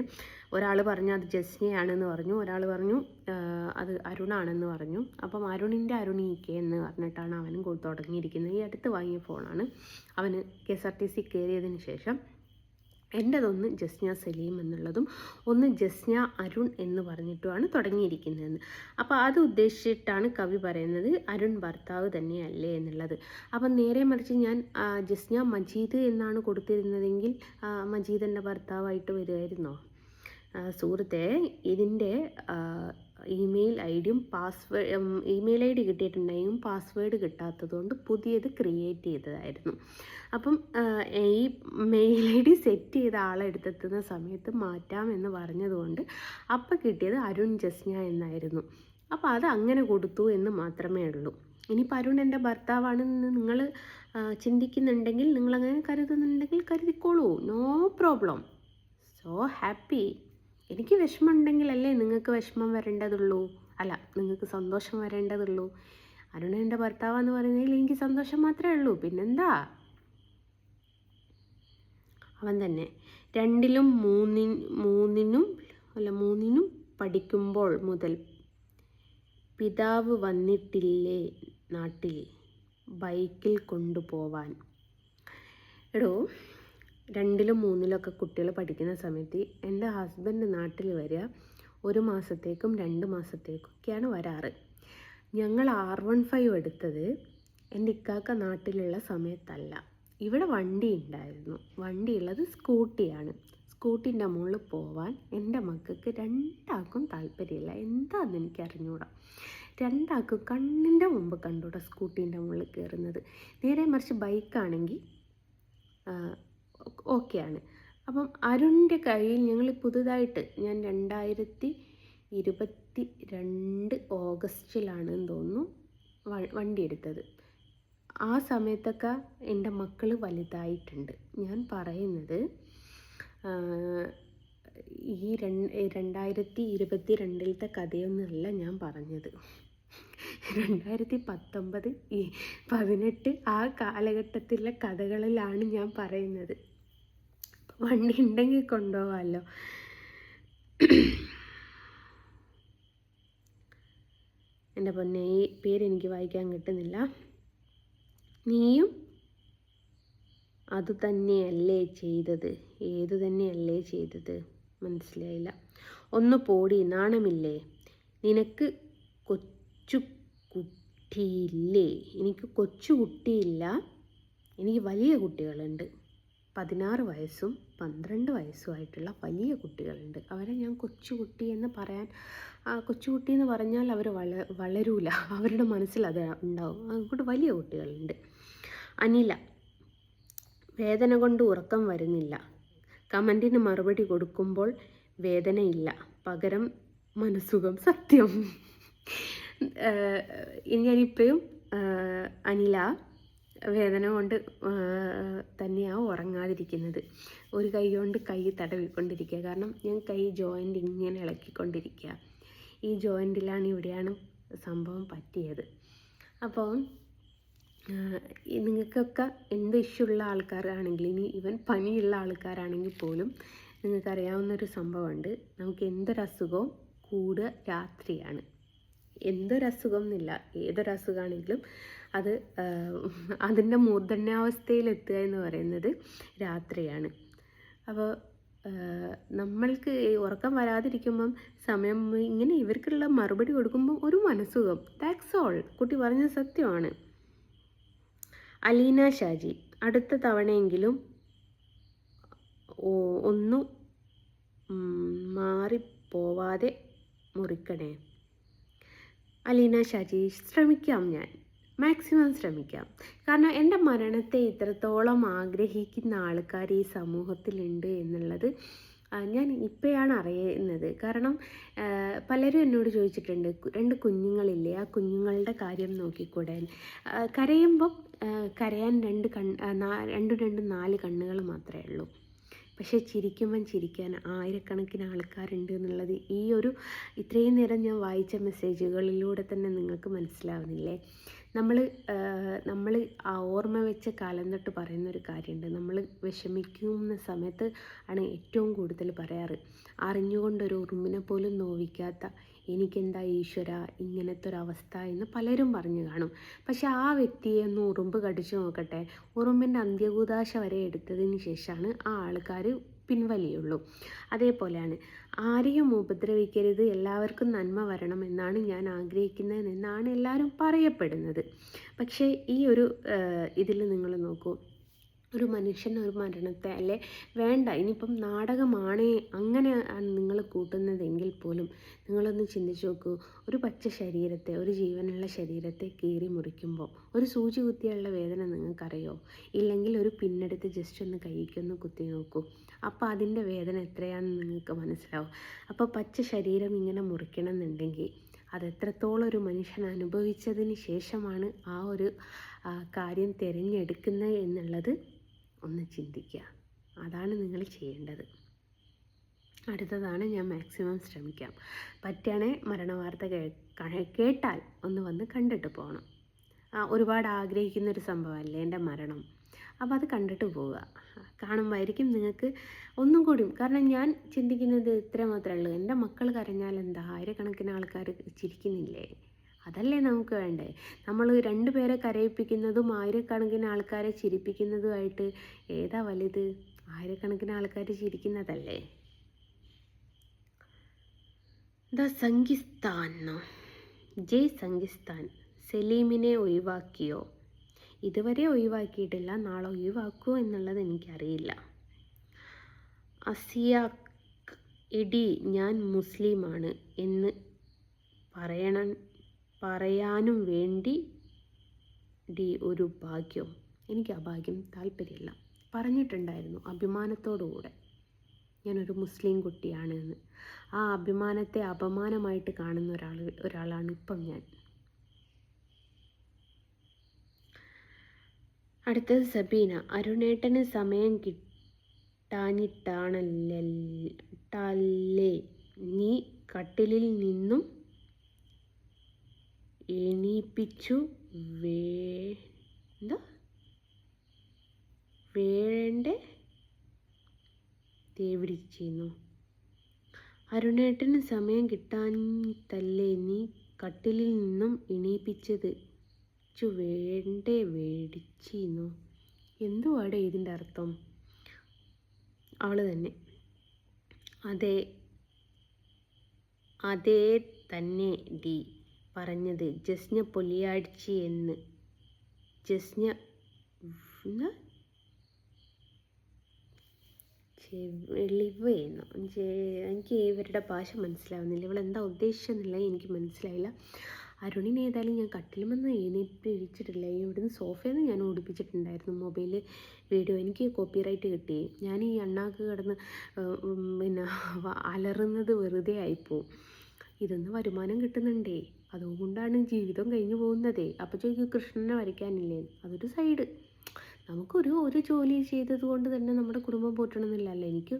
ഒരാൾ പറഞ്ഞു അത് ജസ്നയാണെന്ന് പറഞ്ഞു, ഒരാൾ പറഞ്ഞു അത് അരുണാണെന്ന് പറഞ്ഞു. അപ്പം അരുണീക്കെ എന്ന് പറഞ്ഞിട്ടാണ് അവനും തുടങ്ങിയിരിക്കുന്നത്. ഈ അടുത്ത് വാങ്ങിയ ഫോണാണ്. അവന് KSRTC കയറിയതിന് ശേഷം എൻ്റെതൊന്ന് ജസ്ന സലീം എന്നുള്ളതും ഒന്ന് ജസ്ന അരുൺ എന്ന് പറഞ്ഞിട്ടുമാണ് തുടങ്ങിയിരിക്കുന്നതെന്ന്. അപ്പോൾ അത് ഉദ്ദേശിച്ചിട്ടാണ് കവി പറയുന്നത് അരുൺ ഭർത്താവ് തന്നെയല്ലേ എന്നുള്ളത്. അപ്പം നേരെ മറിച്ച് ഞാൻ ജസ്ന മജീദ് എന്നാണ് കൊടുത്തിരുന്നതെങ്കിൽ മജീദിൻ്റെ ഭർത്താവായിട്ട് വരുമായിരുന്നോ? സുഹൃത്തെ, ഇതിൻ്റെ ഇമെയിൽ ID-യും ഇമെയിൽ ID കിട്ടിയിട്ടുണ്ടെങ്കിലും പാസ്വേഡ് കിട്ടാത്തതുകൊണ്ട് പുതിയത് ക്രിയേറ്റ് ചെയ്തതായിരുന്നു. അപ്പം ഈ മെയിൽ ID സെറ്റ് ചെയ്ത ആളെടുത്തെത്തുന്ന സമയത്ത് മാറ്റാമെന്ന് പറഞ്ഞതുകൊണ്ട് അപ്പം കിട്ടിയത് അരുൺ ജസ്ന എന്നായിരുന്നു. അപ്പോൾ അത് അങ്ങനെ കൊടുത്തു എന്ന് മാത്രമേ ഉള്ളൂ. ഇനിയിപ്പോൾ അരുൺ എൻ്റെ ഭർത്താവാണെന്ന് നിങ്ങൾ ചിന്തിക്കുന്നുണ്ടെങ്കിൽ, നിങ്ങളങ്ങനെ കരുതുന്നുണ്ടെങ്കിൽ കരുതിക്കോളൂ, നോ പ്രോബ്ലം, സോ ഹാപ്പി. എനിക്ക് വിഷമം ഉണ്ടെങ്കിലല്ലേ നിങ്ങൾക്ക് വിഷമം വരേണ്ടതുള്ളൂ, അല്ല നിങ്ങൾക്ക് സന്തോഷം വരേണ്ടതുള്ളൂ. അരുൺ എൻ്റെ ഭർത്താവെന്ന് പറയുന്നതിൽ എനിക്ക് സന്തോഷം മാത്രമേ ഉള്ളൂ, പിന്നെന്താ. അവൻ തന്നെ 2-ലും 3-നും പഠിക്കുമ്പോൾ മുതൽ പിതാവ് വന്നിട്ടില്ലേ നാട്ടിൽ ബൈക്കിൽ കൊണ്ടുപോവാൻ. എടോ, 2-ലും 3-ലൊക്കെ കുട്ടികൾ പഠിക്കുന്ന സമയത്ത് എൻ്റെ ഹസ്ബൻഡ് നാട്ടിൽ വരിക, 1 മാസത്തേക്കും 2 മാസത്തേക്കൊക്കെയാണ് വരാറ്. ഞങ്ങൾ R15 എടുത്തത് എൻ്റെ ഇക്കാക്ക നാട്ടിലുള്ള സമയത്തല്ല. ഇവിടെ വണ്ടി ഉണ്ടായിരുന്നു. വണ്ടിയുള്ളത് സ്കൂട്ടിയാണ്. സ്കൂട്ടീൻ്റെ മുകളിൽ പോവാൻ എൻ്റെ മക്കൾക്ക് രണ്ടാൾക്കും താല്പര്യമില്ല. എന്താണെന്ന് എനിക്ക് അറിഞ്ഞൂടാ. രണ്ടാൾക്കും കണ്ണിൻ്റെ മുമ്പ് കണ്ടൂടാ സ്കൂട്ടീൻ്റെ മുകളിൽ കയറുന്നത്. നേരെ മറിച്ച് ബൈക്കാണെങ്കിൽ ഓക്കെയാണ്. അപ്പം അരുണിൻ്റെ കയ്യിൽ ഞങ്ങൾ പുതുതായിട്ട് ഞാൻ 2022 ഓഗസ്റ്റിലാണെന്ന് തോന്നുന്നു വണ്ടി എടുത്തത്. ആ സമയത്തൊക്കെ എൻ്റെ മക്കൾ വലുതായിട്ടുണ്ട്. ഞാൻ പറയുന്നത് ഈ 2022 കഥയൊന്നുമല്ല ഞാൻ പറഞ്ഞത്. 2019, 18 ആ കാലഘട്ടത്തിലെ കഥകളിലാണ് ഞാൻ പറയുന്നത്. വണ്ടി ഉണ്ടെങ്കിൽ കൊണ്ടുപോകാമല്ലോ. എൻ്റെ പൊന്നെ, ഈ പേരെനിക്ക് വായിക്കാൻ കിട്ടുന്നില്ല. നീയും അത് തന്നെയല്ലേ ചെയ്തത്? ഏതു തന്നെയല്ലേ ചെയ്തത്? മനസ്സിലായില്ല. ഒന്ന് പോടി, നാണമില്ലേ നിനക്ക്? കൊച്ചു കുട്ടിയില്ലേ? എനിക്ക് കൊച്ചു കുട്ടിയില്ല, എനിക്ക് വലിയ കുട്ടികളുണ്ട്. 16 വയസ്സും 12 വയസ്സുമായിട്ടുള്ള വലിയ കുട്ടികളുണ്ട്. അവരെ ഞാൻ കൊച്ചുകുട്ടി എന്ന് പറയാൻ, കൊച്ചുകുട്ടി എന്ന് പറഞ്ഞാൽ അവർ വളരൂല, അവരുടെ മനസ്സിൽ അത് ഉണ്ടാവും. അതുകൊണ്ട് വലിയ കുട്ടികളുണ്ട്. അനില, വേദന കൊണ്ട് ഉറക്കം വരുന്നില്ല. കമൻറ്റിന് മറുപടി കൊടുക്കുമ്പോൾ വേദനയില്ല, പകരം മനസ്സുഖം. സത്യം. ഞാനിപ്പോഴും അനില വേദന കൊണ്ട് തന്നെയാണ് ഉറങ്ങാതിരിക്കുന്നത്. ഒരു കൈ കൊണ്ട് കൈ തടവിക്കൊണ്ടിരിക്കുക. കാരണം ഞാൻ കൈ ജോയിൻ്റ് ഇങ്ങനെ ഇളക്കിക്കൊണ്ടിരിക്കുക. ഈ ജോയിൻറ്റിലാണ്, ഇവിടെയാണ് സംഭവം പറ്റിയത്. അപ്പോൾ നിങ്ങൾക്കൊക്കെ എന്ത് ഇഷ്യൂ ഉള്ള ആൾക്കാരാണെങ്കിൽ, ഇനി ഇവൻ പനിയുള്ള ആൾക്കാരാണെങ്കിൽ പോലും നിങ്ങൾക്കറിയാവുന്നൊരു സംഭവമുണ്ട്. നമുക്ക് എന്തൊരസുഖവും കൂടുക രാത്രിയാണ്. എന്തൊരസുഖം എന്നില്ല, ഏതൊരസുഖമാണെങ്കിലും അത് അതിൻ്റെ മൂർധന്യാവസ്ഥയിലെത്തുക എന്ന് പറയുന്നത് രാത്രിയാണ്. അപ്പോൾ നമ്മൾക്ക് ഉറക്കം വരാതിരിക്കുമ്പം സമയം ഇങ്ങനെ ഇവർക്കുള്ള മറുപടി കൊടുക്കുമ്പോൾ ഒരു മനസ്സുഖം. That's all. കുട്ടി പറഞ്ഞത് സത്യമാണ്. അലീന ഷാജി, അടുത്ത തവണയെങ്കിലും ഒന്നും മാറിപ്പോവാതെ മുറിക്കണേ. അലീന ഷാജി, ശ്രമിക്കാം, ഞാൻ മാക്സിമം ശ്രമിക്കാം. കാരണം എൻ്റെ മരണത്തെ ഇത്രത്തോളം ആഗ്രഹിക്കുന്ന ആൾക്കാർ ഈ സമൂഹത്തിലുണ്ട് എന്നുള്ളത് ഞാൻ ഇപ്പോഴാണ് അറിയുന്നത്. കാരണം പലരും എന്നോട് ചോദിച്ചിട്ടുണ്ട്, 2 കുഞ്ഞുങ്ങളില്ലേ, ആ കുഞ്ഞുങ്ങളുടെ കാര്യം നോക്കിക്കൂടെ? കരയുമ്പം കരയാൻ 4 കണ്ണുകൾ മാത്രമേ ഉള്ളൂ. പക്ഷേ ചിരിക്കുമ്പം ചിരിക്കാൻ ആയിരക്കണക്കിന് ആൾക്കാരുണ്ട് എന്നുള്ളത് ഈ ഒരു ഇത്രയും നേരം ഞാൻ വായിച്ച മെസ്സേജുകളിലൂടെ തന്നെ നിങ്ങൾക്ക് മനസ്സിലാവുന്നില്ലേ? നമ്മൾ ആ ഓർമ്മ വെച്ച കാലം തൊട്ട് പറയുന്നൊരു കാര്യമുണ്ട്. നമ്മൾ വിഷമിക്കുന്ന സമയത്ത് ആണ് ഏറ്റവും കൂടുതൽ പറയാറ്, അറിഞ്ഞുകൊണ്ടൊരു ഉറുമ്പിനെ പോലും നോവിക്കാത്ത എനിക്കെന്താ ഈശ്വര ഇങ്ങനത്തെ ഒരവസ്ഥ എന്ന് പലരും പറഞ്ഞു കാണും. പക്ഷെ ആ വ്യക്തിയെ ഒന്ന് ഉറുമ്പ് കടിച്ചു നോക്കട്ടെ, ഉറുമ്പിൻ്റെ അന്ത്യകൂദാശ വരെ എടുത്തതിന് ശേഷമാണ് ആ ആൾക്കാർ പിൻവലിയുള്ളൂ. അതേപോലെയാണ്, ആരെയും ഉപദ്രവിക്കരുത്, എല്ലാവർക്കും നന്മ വരണം എന്നാണ് ഞാൻ ആഗ്രഹിക്കുന്നതെന്നാണ് എല്ലാവരും പറയപ്പെടുന്നത്. പക്ഷേ ഈ ഒരു ഇതിൽ നിങ്ങൾ നോക്കൂ, ഒരു മനുഷ്യൻ ഒരു മരണത്തെ അല്ലെ വേണ്ട, ഇനിയിപ്പം നാടകമാണേ അങ്ങനെ നിങ്ങൾ കൂട്ടുന്നതെങ്കിൽ പോലും നിങ്ങളൊന്ന് ചിന്തിച്ച് നോക്കൂ. ഒരു പച്ച ശരീരത്തെ, ഒരു ജീവനുള്ള ശരീരത്തെ കീറി മുറിക്കുമ്പോൾ ഒരു സൂചി കുത്തിയുള്ള വേദന നിങ്ങൾക്കറിയോ? ഇല്ലെങ്കിൽ ഒരു പിന്നെടുത്ത് ജസ്റ്റ് ഒന്ന് കൈക്കൊന്ന് കുത്തി നോക്കൂ. അപ്പോൾ അതിൻ്റെ വേദന എത്രയാണെന്ന് നിങ്ങൾക്ക് മനസ്സിലാവും. അപ്പോൾ പച്ച ശരീരം ഇങ്ങനെ മുറിക്കണം എന്നുണ്ടെങ്കിൽ അതെത്രത്തോളം ഒരു മനുഷ്യൻ അനുഭവിച്ചതിന് ശേഷമാണ് ആ ഒരു കാര്യം തിരഞ്ഞെടുക്കുന്നത് എന്നുള്ളത് ഒന്ന് ചിന്തിക്കുക. അതാണ് നിങ്ങൾ ചെയ്യേണ്ടത്. അടുത്തതാണ്, ഞാൻ മാക്സിമം ശ്രമിക്കാം. പറ്റുകയാണെ മരണവാർത്ത കേട്ടാൽ ഒന്ന് വന്ന് കണ്ടിട്ട് പോകണം. ഒരുപാട് ആഗ്രഹിക്കുന്നൊരു സംഭവമല്ലേ എൻ്റെ മരണം. അപ്പോൾ അത് കണ്ടിട്ട് പോവുക. കാണുമ്പോഴായിരിക്കും നിങ്ങൾക്ക് ഒന്നും കൂടിയും, കാരണം ഞാൻ ചിന്തിക്കുന്നത് ഇത്ര മാത്രമേ ഉള്ളൂ, എൻ്റെ മക്കൾ കരഞ്ഞാൽ എന്താ, ആയിരക്കണക്കിന് ആൾക്കാർ ചിരിക്കുന്നില്ലേ? അതല്ലേ നമുക്ക് വേണ്ടേ? നമ്മൾ 2 പേരെ കരയിപ്പിക്കുന്നതും ആയിരക്കണക്കിന് ആൾക്കാരെ ചിരിപ്പിക്കുന്നതുമായിട്ട് ഏതാ വലുത്? ആയിരക്കണക്കിന് ആൾക്കാർ ചിരിക്കുന്നതല്ലേ. സംഗിസ്ഥാൻ, ജയ് സംഗിസ്ഥാൻ. സലീമിനെ ഒഴിവാക്കിയോ? ഇതുവരെ ഒഴിവാക്കിയിട്ടില്ല, നാളെ ഒഴിവാക്കുമോ എന്നുള്ളത് എനിക്കറിയില്ല. അസിയാക്ക്, എടി ഞാൻ മുസ്ലിമാണ് എന്ന് പറയാനും വേണ്ടി ഒരു ഭാഗ്യം. എനിക്ക് ആ ഭാഗ്യം താല്പര്യമില്ല. പറഞ്ഞിട്ടുണ്ടായിരുന്നു അഭിമാനത്തോടുകൂടെ ഞാനൊരു മുസ്ലിം കുട്ടിയാണ് എന്ന്. ആ അഭിമാനത്തെ അപമാനമായിട്ട് കാണുന്ന ഒരാളാണ് ഇപ്പം ഞാൻ. അടുത്തത് സബീന, അരുണേട്ടന് സമയം കിട്ടാഞ്ഞിട്ടാണല്ലേ നീ കട്ടിലിൽ നിന്നും എണീപ്പിച്ചു വേണ്ടേ തേവിടിച്ചിരുന്നു. അരുണേട്ടന് സമയം കിട്ടാഞ്ഞിട്ടല്ലേ നീ കട്ടിലിൽ നിന്നും എണീപ്പിച്ചത് വേടിച്ചിരുന്നു. എന്തുവാടെ ഇതിൻ്റെ അർത്ഥം? അവൾ തന്നെ, അതേ തന്നെ ഡി പറഞ്ഞത്. ജസ്ന പൊലിയാഴ്ചയെന്ന്. ജസ്ന വെളിവെന്നോ, എനിക്ക് ഇവരുടെ ഭാഷ മനസ്സിലാവുന്നില്ല. ഇവളെന്താ ഉദ്ദേശിച്ചെന്നില്ല എനിക്ക് മനസ്സിലായില്ല. അരുണിനെ ഏതായാലും ഞാൻ കട്ടിലുമെന്ന് എണീപ്പിച്ചിട്ടില്ല. ഇവിടുന്ന് സോഫയിൽ നിന്ന് ഞാൻ ഓടിപ്പിച്ചിട്ടുണ്ടായിരുന്നു മൊബൈൽ വീഡിയോ. എനിക്ക് കോപ്പിറൈറ്റ് കിട്ടി. ഞാൻ ഈ അണ്ണാക്ക് കിടന്ന് പിന്നെ അലറുന്നത് വെറുതെ ആയിപ്പോവും. ഇതൊന്ന് വരുമാനം കിട്ടുന്നുണ്ടേ, അതുകൊണ്ടാണ് ജീവിതം കഴിഞ്ഞു പോകുന്നതേ. അപ്പോൾ ചോദിക്കും കൃഷ്ണനെ വരയ്ക്കാനില്ലേ? അതൊരു സൈഡ്. ഒരു ജോലി ചെയ്തത് കൊണ്ട് തന്നെ നമ്മുടെ കുടുംബം പോറ്റണമെന്നില്ലല്ലോ. എനിക്ക്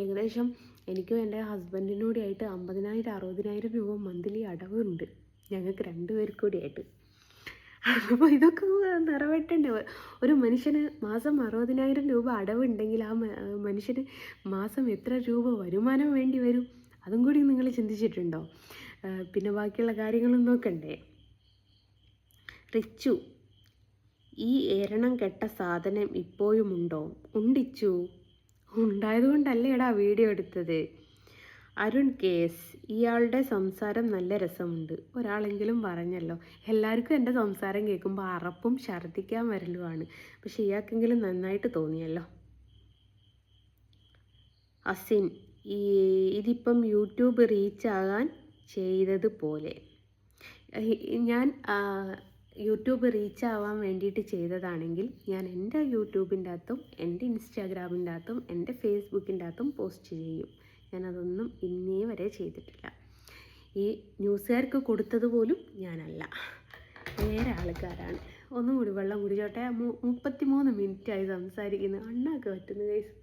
ഏകദേശം എനിക്കും എൻ്റെ ഹസ്ബൻഡിനൂടെ ആയിട്ട് 50,000-60,000 രൂപ മന്ത്ലി അടവുണ്ട്, ഞങ്ങൾക്ക് 2 പേർക്ക് കൂടിയായിട്ട്. അപ്പോൾ ഇതൊക്കെ നിറവേറ്റണ്ടേ? ഒരു മനുഷ്യന് മാസം 60,000 രൂപ അടവുണ്ടെങ്കിൽ ആ മനുഷ്യന് മാസം എത്ര രൂപ വരുമാനം വേണ്ടി വരും? അതും കൂടി നിങ്ങൾ ചിന്തിച്ചിട്ടുണ്ടോ? പിന്നെ ബാക്കിയുള്ള കാര്യങ്ങളും നോക്കണ്ടേ? റിച്ചു, ഈ ഏരണം കെട്ട സാധനം ഇപ്പോഴുമുണ്ടോ? ഉണ്ടിച്ചു, ഉണ്ടായതുകൊണ്ടല്ലേ എടാ വീഡിയോ എടുത്തത്. അരുൺ കേസ്, ഇയാളുടെ സംസാരം നല്ല രസമുണ്ട്. ഒരാളെങ്കിലും പറഞ്ഞല്ലോ. എല്ലാവർക്കും എൻ്റെ സംസാരം കേൾക്കുമ്പോൾ അറപ്പും ഛർദ്ദിക്കാൻ വരലുമാണ്. പക്ഷെ ഇയാൾക്കെങ്കിലും നന്നായിട്ട് തോന്നിയല്ലോ. അസിൻ, ഇതിപ്പം യൂട്യൂബ് റീച്ച് ആകാൻ ചെയ്തതുപോലെ. ഞാൻ യൂട്യൂബ് റീച്ച് ആവാൻ വേണ്ടിയിട്ട് ചെയ്തതാണെങ്കിൽ ഞാൻ എൻ്റെ യൂട്യൂബിൻ്റെ അകത്തും എൻ്റെ ഇൻസ്റ്റാഗ്രാമിൻ്റെ അകത്തും എൻ്റെ ഫേസ്ബുക്കിൻ്റെ അകത്തും പോസ്റ്റ് ചെയ്യും. ഞാനതൊന്നും ഇന്നേ വരെ ചെയ്തിട്ടില്ല. ഈ ന്യൂസുകാർക്ക് കൊടുത്തത് പോലും ഞാനല്ല, വേറെ ആൾക്കാരാണ്. ഒന്നും കൂടി വെള്ളം കുടിച്ചോട്ടെ. 33 മിനിറ്റായി സംസാരിക്കുന്നു. അണ്ണാക്ക് പറ്റുന്നു ഗൈസ്.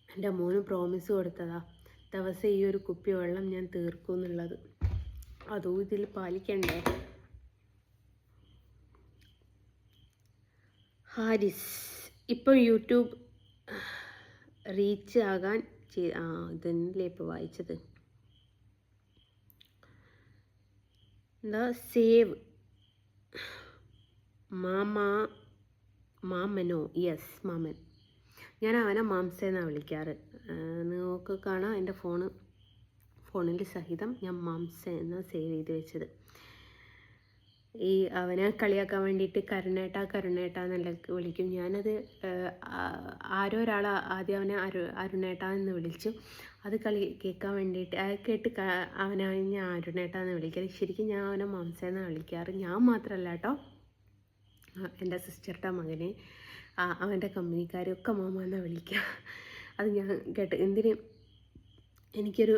എൻ്റെ മോന് പ്രോമിസ് കൊടുത്തതാ, ദിവസം ഈ ഒരു കുപ്പി വെള്ളം ഞാൻ തീർക്കും എന്നുള്ളത്. അതും ഇതിൽ പാലിക്കണ്ടേ? ഹാരിസ്, ഇപ്പോൾ യൂട്യൂബ് റീച്ച് ആകാൻ ഇതല്ലേ ഇപ്പോൾ വായിച്ചത്. എന്താ സേവ് മാമനോ? യെസ്, മാമൻ. ഞാൻ അവനെ മാംസെന്നാണ് വിളിക്കാറ്. നിങ്ങൾക്ക് കാണാം എൻ്റെ ഫോണിൽ സഹിതം ഞാൻ മാംസ എന്നാണ് സേവ് ചെയ്ത് വെച്ചത്. ഈ അവനെ കളിയാക്കാൻ വേണ്ടിയിട്ട് കരുണേട്ട എന്നല്ല വിളിക്കും. ഞാനത് ആരോ ഒരാൾ ആദ്യം അവനെ അരുണേട്ട എന്ന് വിളിച്ചു. അത് കേൾക്കാൻ വേണ്ടിയിട്ട് കേട്ട് അവനെ ഞാൻ അരുണേട്ട എന്ന് വിളിക്കാറ്. ശരിക്കും ഞാൻ അവനെ മാംസ എന്നാണ് വിളിക്കാറ്. ഞാൻ മാത്രമല്ല കേട്ടോ, എൻ്റെ സിസ്റ്ററുടെ മകനെ അവൻ്റെ കമ്പനിക്കാരൊക്കെ മാമ എന്നാണ് വിളിക്കുക. അത് ഞാൻ കേട്ട് എനിക്കൊരു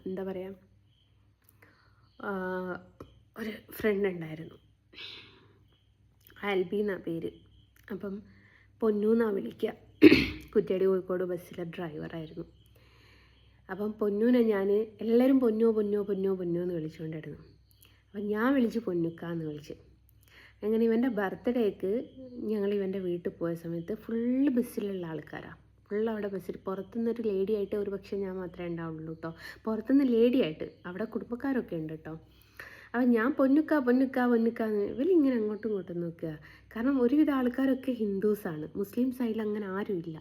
എന്താ പറയുക, ഒരു ഫ്രണ്ട് ഉണ്ടായിരുന്നു, ആൽബി എന്നാ പേര്. അപ്പം പൊന്നു എന്നാണ് വിളിക്കുക. കുറ്റ്യാടി കോഴിക്കോട് ബസ്സിലെ ഡ്രൈവറായിരുന്നു. അപ്പം പൊന്നൂനെ ഞാൻ എല്ലാവരും പൊന്നോ എന്ന് വിളിച്ചുകൊണ്ടിരുന്നു. അപ്പം ഞാൻ വിളിച്ച് പൊന്നുക്കാന്ന് വിളിച്ച്. അങ്ങനെ ഇവൻ്റെ ബർത്ത്ഡേക്ക് ഞങ്ങൾ ഇവൻ്റെ വീട്ടിൽ പോയ സമയത്ത് ഫുള്ള് ബസ്സിലുള്ള ആൾക്കാരാണ്. ഫുള്ള് അവിടെ ബസ്സിൽ പുറത്തുനിന്നൊരു ലേഡിയായിട്ട് ഒരു പക്ഷേ ഞാൻ മാത്രമേ ഉണ്ടാവുള്ളൂ കേട്ടോ. പുറത്തുനിന്ന് ലേഡിയായിട്ട്, അവിടെ കുടുംബക്കാരൊക്കെ ഉണ്ട് കേട്ടോ. അപ്പം ഞാൻ പൊന്നുക്ക പൊന്നുക്ക പൊന്നുക്കാന്ന് ഇവരിങ്ങനെ അങ്ങോട്ടും ഇങ്ങോട്ടും നോക്കുക. കാരണം ഒരുവിധ ആൾക്കാരൊക്കെ ഹിന്ദുസാണ്, മുസ്ലിം സൈഡിൽ അങ്ങനെ ആരുമില്ല.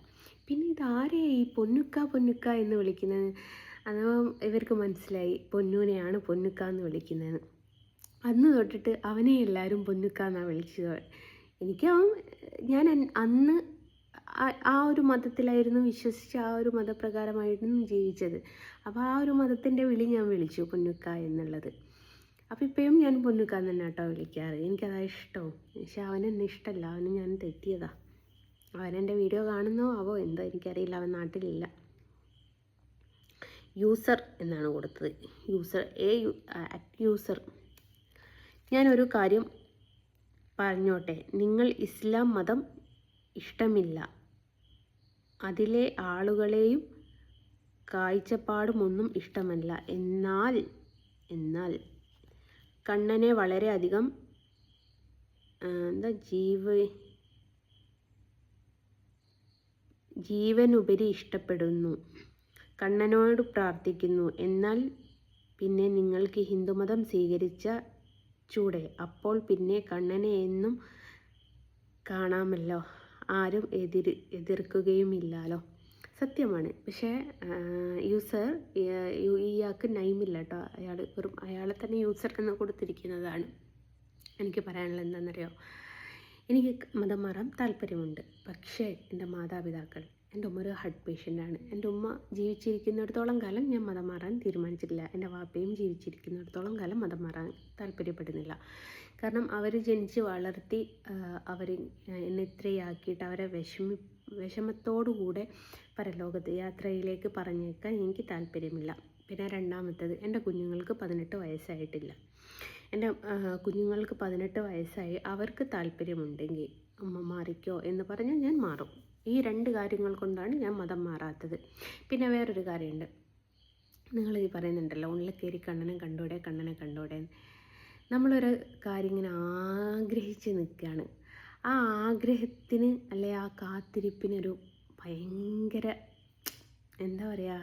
പിന്നെ ഇതാരെയാ ഈ പൊന്നുക്ക പൊന്നുക്ക എന്ന് വിളിക്കുന്നത്? അഥവാ ഇവർക്ക് മനസ്സിലായി പൊന്നൂനെയാണ് പൊന്നുക്ക എന്ന് വിളിക്കുന്നതെന്ന്. അന്ന് തൊട്ടിട്ട് അവനെ എല്ലാവരും പൊന്നുക്ക എന്നാണ് വിളിച്ചത്. എനിക്ക് ഞാൻ അന്ന് ആ ഒരു മതത്തിലായിരുന്നു വിശ്വസിച്ച്, ആ ഒരു മതപ്രകാരമായിരുന്നു ജീവിച്ചത്. അപ്പോൾ ആ ഒരു മതത്തിൻ്റെ വിളി ഞാൻ വിളിച്ചു പൊന്നുക്ക എന്നുള്ളത്. അപ്പോൾ ഇപ്പോഴും ഞാൻ പൊന്നുക്ക എന്ന് തന്നെ കേട്ടോ വിളിക്കാറ്. എനിക്കതാ ഇഷ്ടവും. പക്ഷെ അവനെന്നെ ഇഷ്ടമല്ല, അവന് ഞാൻ തെറ്റിയതാ. അവനെൻ്റെ വീഡിയോ കാണുന്നോ ആവോ എന്തോ എനിക്കറിയില്ല, അവൻ നാട്ടിലില്ല. യൂസർ എന്നാണ് കൊടുത്തത്, യൂസർ യൂസർ. ഞാനൊരു കാര്യം പറഞ്ഞോട്ടെ, നിങ്ങൾ ഇസ്ലാം മതം ഇഷ്ടമില്ല, അതിലെ ആളുകളെയും കാഴ്ചപ്പാടുമൊന്നും ഇഷ്ടമല്ല. എന്നാൽ കണ്ണനെ വളരെയധികം ജീവനുപരി ഇഷ്ടപ്പെടുന്നു, കണ്ണനോട് പ്രാർത്ഥിക്കുന്നു. എന്നാൽ പിന്നെ നിങ്ങൾക്ക് ഹിന്ദുമതം സ്വീകരിച്ച ചൂടെ, അപ്പോൾ പിന്നെ കണ്ണനെ എന്നും കാണാമല്ലോ, ആരും എതിർക്കുകയുമില്ലല്ലോ. സത്യമാണ്. പക്ഷേ യൂസർ ഇയാൾക്ക് നൈമില്ല കേട്ടോ, അയാളെ തന്നെ യൂസർ എന്ന് കൊടുത്തിരിക്കുന്നതാണ്. എനിക്ക് പറയാനുള്ളത് എന്താണെന്നറിയോ, എനിക്ക് മതം മാറാൻ താല്പര്യമുണ്ട്. പക്ഷേ എൻ്റെ മാതാപിതാക്കൾ, എൻ്റെ ഉമ്മ ഒരു ഹാർട്ട് പേഷ്യൻ്റാണ്. എൻ്റെ ഉമ്മ ജീവിച്ചിരിക്കുന്നിടത്തോളം കാലം ഞാൻ മതം മാറാൻ തീരുമാനിച്ചിട്ടില്ല. എൻ്റെ വാപ്പയും ജീവിച്ചിരിക്കുന്നിടത്തോളം കാലം മതം മാറാൻ താല്പര്യപ്പെടുന്നില്ല. കാരണം അവർ ജനിച്ച് വളർത്തി അവർ എന്നെ ഇത്രയാക്കിയിട്ട് അവരെ വിഷമത്തോടുകൂടെ പരലോകത്ത് യാത്രയിലേക്ക് പറഞ്ഞേക്കാൻ എനിക്ക് താല്പര്യമില്ല. പിന്നെ രണ്ടാമത്തേത്, എൻ്റെ കുഞ്ഞുങ്ങൾക്ക് 18 വയസ്സായിട്ടില്ല. എൻ്റെ കുഞ്ഞുങ്ങൾക്ക് 18 വയസ്സായി, അവർക്ക് താല്പര്യമുണ്ടെങ്കിൽ അമ്മ മാറിക്കോ എന്ന് പറഞ്ഞാൽ ഞാൻ മാറും. ഈ 2 കാര്യങ്ങൾ കൊണ്ടാണ് ഞാൻ മതം മാറാത്തത്. പിന്നെ വേറൊരു കാര്യമുണ്ട്, നിങ്ങൾ ഈ പറയുന്നുണ്ടല്ലോ ഉള്ളിൽ കയറി കണ്ണനെ കണ്ടോടെ. നമ്മളൊരു കാര്യം ഇങ്ങനെ ആഗ്രഹിച്ച് നിൽക്കുകയാണ്. ആ ആഗ്രഹത്തിന് അല്ലെ ആ കാത്തിരിപ്പിനൊരു ഭയങ്കര എന്താ പറയുക,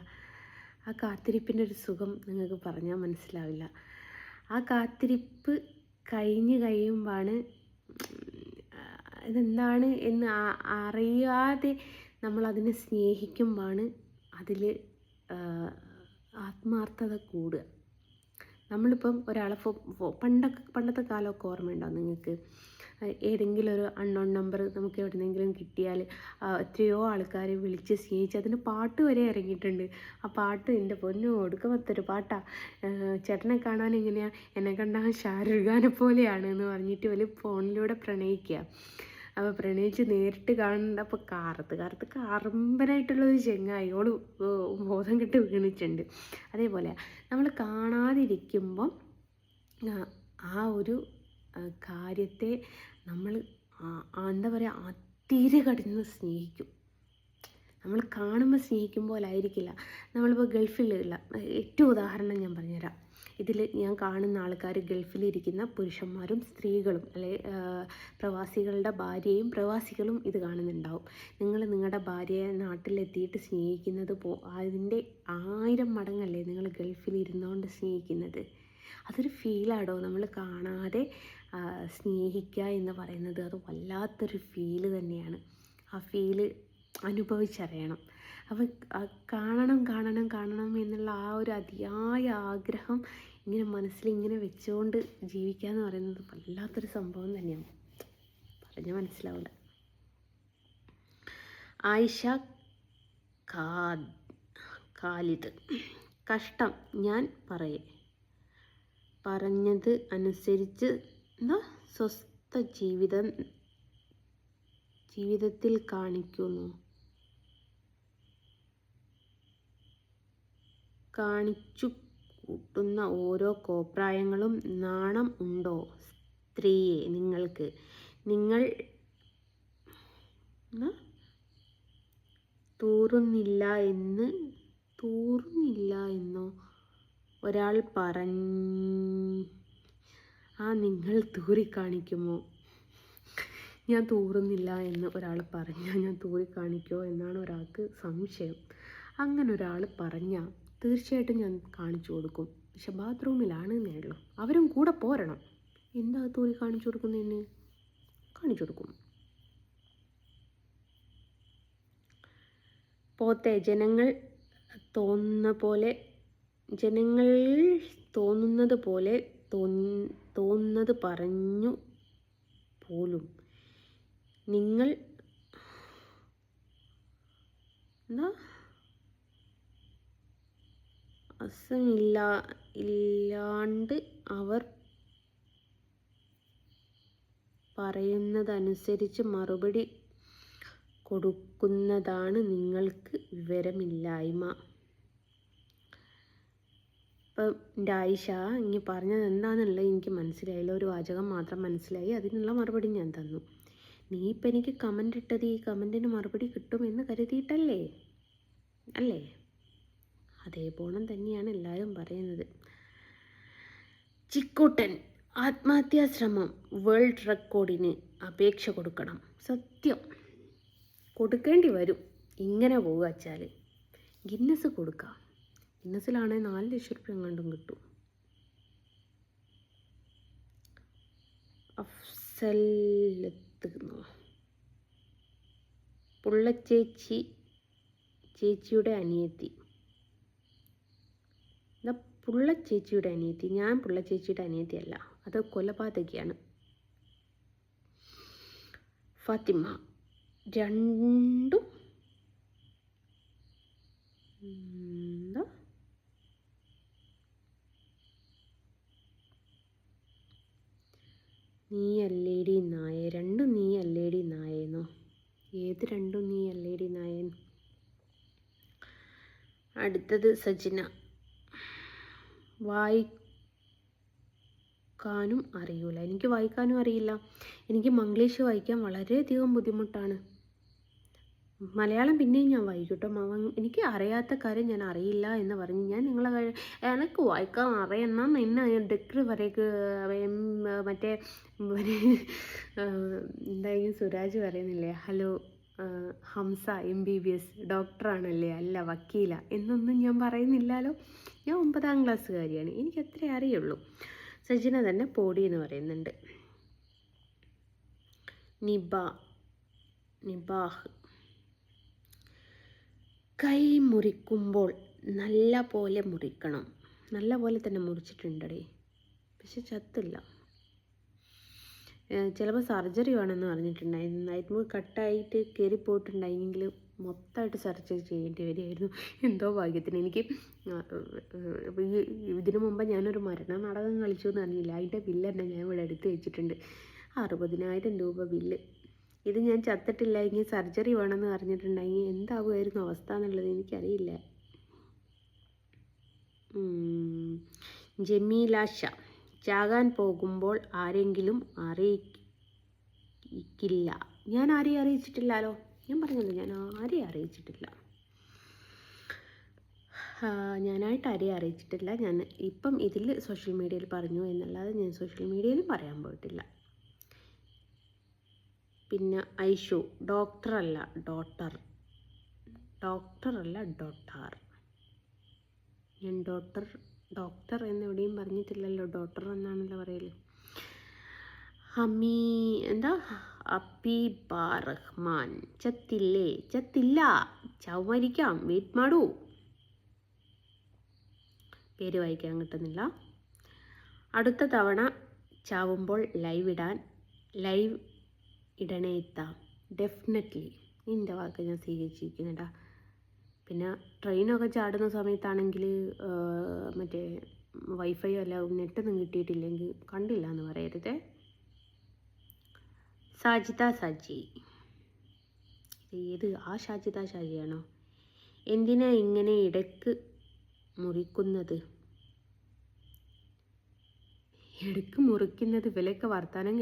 ആ കാത്തിരിപ്പിൻ്റെ ഒരു സുഖം നിങ്ങൾക്ക് പറഞ്ഞാൽ മനസ്സിലാവില്ല. ആ കാത്തിരിപ്പ് കഴിയുമ്പോഴാണ് ഇതെന്താണ് എന്ന് അറിയാതെ നമ്മളതിനെ സ്നേഹിക്കുമ്പോഴാണ് അതിൽ ആത്മാർത്ഥത കൂടുക. നമ്മളിപ്പം ഒരാളെ പണ്ടത്തെ കാലമൊക്കെ ഓർമ്മയുണ്ടാവും നിങ്ങൾക്ക്? ഏതെങ്കിലും ഒരു അൺനോൺ നമ്പർ നമുക്ക് എവിടെയെങ്കിലും കിട്ടിയാൽ എത്രയോ ആൾക്കാർ വിളിച്ച് സ്നേഹിച്ച് അതിന് പാട്ട് വരെ ഇറങ്ങിയിട്ടുണ്ട്. ആ പാട്ട് എൻ്റെ പൊന്നു ഒടുക്കമത്തൊരു പാട്ടാണ്. ചേട്ടനെ കാണാൻ എങ്ങനെയാണ്, എന്നെ കണ്ടാൽ ഷാരൂഖ് ഖാനെ പോലെയാണ് എന്ന് പറഞ്ഞിട്ട് വലിയ ഫോണിലൂടെ പ്രണയിക്കുക. അപ്പോൾ പ്രണയിച്ച് നേരിട്ട് കാണുന്നപ്പോൾ കാർത്ത് കാറമ്പനായിട്ടുള്ളൊരു ചെങ്ങായിയോട് ബോധം കെട്ട് വീണിട്ടുണ്ട്. അതേപോലെ നമ്മൾ കാണാതിരിക്കുമ്പം ആ ഒരു കാര്യത്തെ നമ്മൾ എന്താ പറയുക, തീരെ കടന്ന് സ്നേഹിക്കും. നമ്മൾ കാണുമ്പോൾ സ്നേഹിക്കും പോലെ ആയിരിക്കില്ല. നമ്മളിപ്പോൾ ഗൾഫിലുള്ള ഏറ്റവും ഉദാഹരണം ഞാൻ പറഞ്ഞുതരാം. ഇതിൽ ഞാൻ കാണുന്ന ആൾക്കാർ ഗൾഫിലിരിക്കുന്ന പുരുഷന്മാരും സ്ത്രീകളും അല്ലെ പ്രവാസികളുടെ ഭാര്യയും പ്രവാസികളും ഇത് കാണുന്നുണ്ടാവും. നിങ്ങൾ നിങ്ങളുടെ ഭാര്യയെ നാട്ടിലെത്തിയിട്ട് സ്നേഹിക്കുന്നത് അതിൻ്റെ 1000 മടങ്ങല്ലേ നിങ്ങൾ ഗൾഫിലിരുന്നുകൊണ്ട് സ്നേഹിക്കുന്നത്. അതൊരു ഫീലാടോ. നമ്മൾ കാണാതെ സ്നേഹിക്കുക എന്ന് പറയുന്നത് അത് വല്ലാത്തൊരു ഫീല് തന്നെയാണ്. ആ ഫീല് അനുഭവിച്ചറിയണം. അപ്പം കാണണം എന്നുള്ള ആ ഒരു അതിയായ ആഗ്രഹം ഇങ്ങനെ മനസ്സിലിങ്ങനെ വെച്ചുകൊണ്ട് ജീവിക്കുക എന്ന് പറയുന്നത് വല്ലാത്തൊരു സംഭവം തന്നെയാണ്. പറഞ്ഞാൽ മനസ്സിലാവില്ല. ആയിഷ ഖാലിദ്, കഷ്ടം. ഞാൻ പറഞ്ഞത് അനുസരിച്ച് സ്വസ്ഥ ജീവിതത്തിൽ കാണിച്ചു കൂട്ടുന്ന ഓരോ കോപ്രായങ്ങളും നാണം ഉണ്ടോ സ്ത്രീയെ നിങ്ങൾക്ക്? നിങ്ങൾ തൂറുന്നില്ല എന്നോ ഒരാൾ നിങ്ങൾ തൂറിക്കാണിക്കുമോ? ഞാൻ തൂറുന്നില്ല എന്ന് ഒരാൾ പറഞ്ഞാൽ ഞാൻ തൂറിക്കാണിക്കുമോ എന്നാണ് ഒരാൾക്ക് സംശയം. അങ്ങനെ ഒരാൾ പറഞ്ഞാൽ തീർച്ചയായിട്ടും ഞാൻ കാണിച്ചു കൊടുക്കും. പക്ഷെ ബാത്റൂമിലാണെന്നേ ഉള്ളൂ. അവരും കൂടെ പോരണം. എന്താ തൂരി കാണിച്ചു കൊടുക്കുന്നതിന്? കാണിച്ചു കൊടുക്കും. പോത്തെ ജനങ്ങൾ തോന്നുന്നത് പോലെ തോന്നുന്നത് പറഞ്ഞു പോലും നിങ്ങൾ എന്താ ഇല്ലാണ്ട് അവർ പറയുന്നതനുസരിച്ച് മറുപടി കൊടുക്കുന്നതാണ് നിങ്ങൾക്ക് വിവരമില്ലായ്മ. ഇപ്പം എൻ്റെ ആയിഷ ഇനി പറഞ്ഞത് എന്താണെന്നുള്ളത് എനിക്ക് മനസ്സിലായില്ല. ഒരു വാചകം മാത്രം മനസ്സിലായി. അതിനുള്ള മറുപടി ഞാൻ തന്നു. നീ ഇപ്പം എനിക്ക് കമൻ്റ് ഇട്ടത് ഈ കമൻറ്റിന് മറുപടി കിട്ടുമെന്ന് കരുതിയിട്ടല്ലേ? അല്ലേ? അതേപോലെ തന്നെയാണ് എല്ലാവരും പറയുന്നത്. ചിക്കൂട്ടൻ ആത്മഹത്യാശ്രമം വേൾഡ് റെക്കോർഡിന് അപേക്ഷ കൊടുക്കണം. സത്യം കൊടുക്കേണ്ടി വരും. ഇങ്ങനെ പോകുക വെച്ചാൽ ഗിന്നസ് കൊടുക്കാം. ഗിന്നസിലാണെങ്കിൽ 4 ലക്ഷം രൂപ എങ്ങാണ്ടും കിട്ടും. അഫ്സലെത്തുന്നു. ചേച്ചിയുടെ അനിയത്തി. പുള്ളച്ചേച്ചിയുടെ അനിയത്തി. ഞാൻ പുള്ളച്ചേച്ചിയുടെ അനിയത്തിയല്ല, അത് കൊലപാതകിയാണ്. ഫാത്തിമ രണ്ടും എന്താ നീ അല്ലേടി നായ. രണ്ടും നീ അല്ലേടി നായെന്നോ? ഏത് രണ്ടും നീ അല്ലേടി നായൻ? അടുത്തത് സജിന. വായിക്കാനും അറിയൂല. എനിക്ക് വായിക്കാനും അറിയില്ല. എനിക്ക് മംഗ്ലീഷ് വായിക്കാൻ വളരെയധികം ബുദ്ധിമുട്ടാണ്. മലയാളം പിന്നെയും ഞാൻ വായിക്കും കേട്ടോ. എനിക്ക് അറിയാത്ത കാര്യം ഞാൻ അറിയില്ല എന്ന് പറഞ്ഞ് ഞാൻ എനിക്ക് വായിക്കാൻ അറിയുന്ന എന്നെ ഡിഗ്രി വരേക്ക് മറ്റേ എന്തായാലും സുരാജ് പറയുന്നില്ലേ, ഹലോ ഹംസ MBBS ഡോക്ടറാണല്ലേ, അല്ല വക്കീല എന്നൊന്നും ഞാൻ പറയുന്നില്ലല്ലോ. ഞാൻ 9ാം ക്ലാസ്സുകാരിയാണ്. എനിക്ക് അത്രേ അറിയുള്ളൂ. സജിന തന്നെ പോടി എന്ന് പറയുന്നുണ്ട്. നിബാഹ് കൈ മുറിക്കുമ്പോൾ നല്ല പോലെ മുറിക്കണം. നല്ല പോലെ തന്നെ മുറിച്ചിട്ടുണ്ടേ, പക്ഷെ ചത്തില്ല. ചിലപ്പോൾ സർജറി വേണമെന്ന് പറഞ്ഞിട്ടുണ്ടായിരുന്നു. നൈറ്റ് കട്ടായിട്ട് കയറിപ്പോയിട്ടുണ്ടായിരുന്നെങ്കിൽ മൊത്തമായിട്ട് സർജറി ചെയ്യേണ്ടി വരികയായിരുന്നു. എന്തോ ഭാഗ്യത്തിന് എനിക്ക് ഇതിനു മുമ്പ് ഞാനൊരു മരണ നാടകം കളിച്ചു എന്ന് അറിഞ്ഞില്ല. അതിൻ്റെ ബില്ല് തന്നെ ഞാൻ ഇവിടെ എടുത്ത് വെച്ചിട്ടുണ്ട്. 60,000 രൂപ ബില്ല്. ഇത് ഞാൻ ചത്തിട്ടില്ല, ഇങ്ങനെ സർജറി വേണമെന്ന് പറഞ്ഞിട്ടുണ്ടെങ്കിൽ എന്താകുമായിരുന്നു അവസ്ഥ എന്നുള്ളത് എനിക്കറിയില്ല. ജമീലാഷ ചാകാൻ പോകുമ്പോൾ ആരെങ്കിലും അറിയിക്കില്ല. ഞാൻ ആരെയും അറിയിച്ചിട്ടില്ലല്ലോ. ഞാൻ പറഞ്ഞത് ഞാൻ ആരെയും അറിയിച്ചിട്ടില്ല. ഞാനായിട്ട് ആരെയും അറിയിച്ചിട്ടില്ല. ഞാൻ ഇപ്പം ഇതിൽ സോഷ്യൽ മീഡിയയിൽ പറഞ്ഞു എന്നല്ലാതെ ഞാൻ സോഷ്യൽ മീഡിയയിൽ പറയാൻ പോയിട്ടില്ല. പിന്നെ ഐഷു ഡോക്ടറല്ല ഡോട്ടർ. ഞാൻ ഡോക്ടർ എന്നെവിടെയും പറഞ്ഞിട്ടില്ലല്ലോ. ഡോക്ടർ എന്നാണല്ലോ പറയല്. അബീബ റഹ്മാൻ ചത്തില്ല ചവരിക്കാം. വെയിറ്റ് മാടൂ. പേര് വായിക്കാൻ കിട്ടുന്നില്ല. അടുത്ത തവണ ചാവുമ്പോൾ ലൈവ് ഇടണേത്താം. ഡെഫിനറ്റ്ലി നിൻ്റെ വാക്ക് ഞാൻ സ്വീകരിച്ചിരിക്കുന്നുണ്ടാ. പിന്നെ ട്രെയിനൊക്കെ ചാടുന്ന സമയത്താണെങ്കിൽ മറ്റേ വൈഫൈ അല്ല നെറ്റൊന്നും കിട്ടിയിട്ടില്ലെങ്കിൽ കണ്ടില്ല എന്ന് പറയരുതേ. സാജി ഏത് ആ ഷാജിയാണോ? എന്തിനാ ഇങ്ങനെ ഇടയ്ക്ക് മുറിക്കുന്നത്? വിലയൊക്കെ വർത്താനം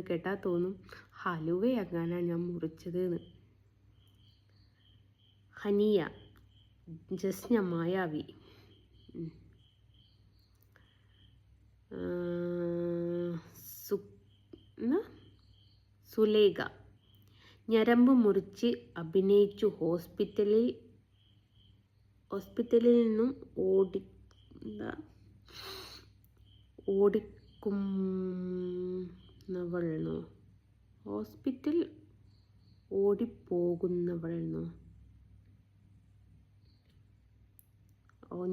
കേട്ടാൽ തോന്നും ഹലുവയാകാനാ ഞാൻ മുറിച്ചത് എന്ന്. ഹനിയ ജസ്ന മായാവി. സുലേഖ ഞരമ്പ് മുറിച്ച് അഭിനയിച്ചു ഹോസ്പിറ്റലിൽ നിന്നും ഓടിക്കുന്നവളെന്നോ, ഹോസ്പിറ്റൽ ഓടിപ്പോകുന്നവളെന്നോ.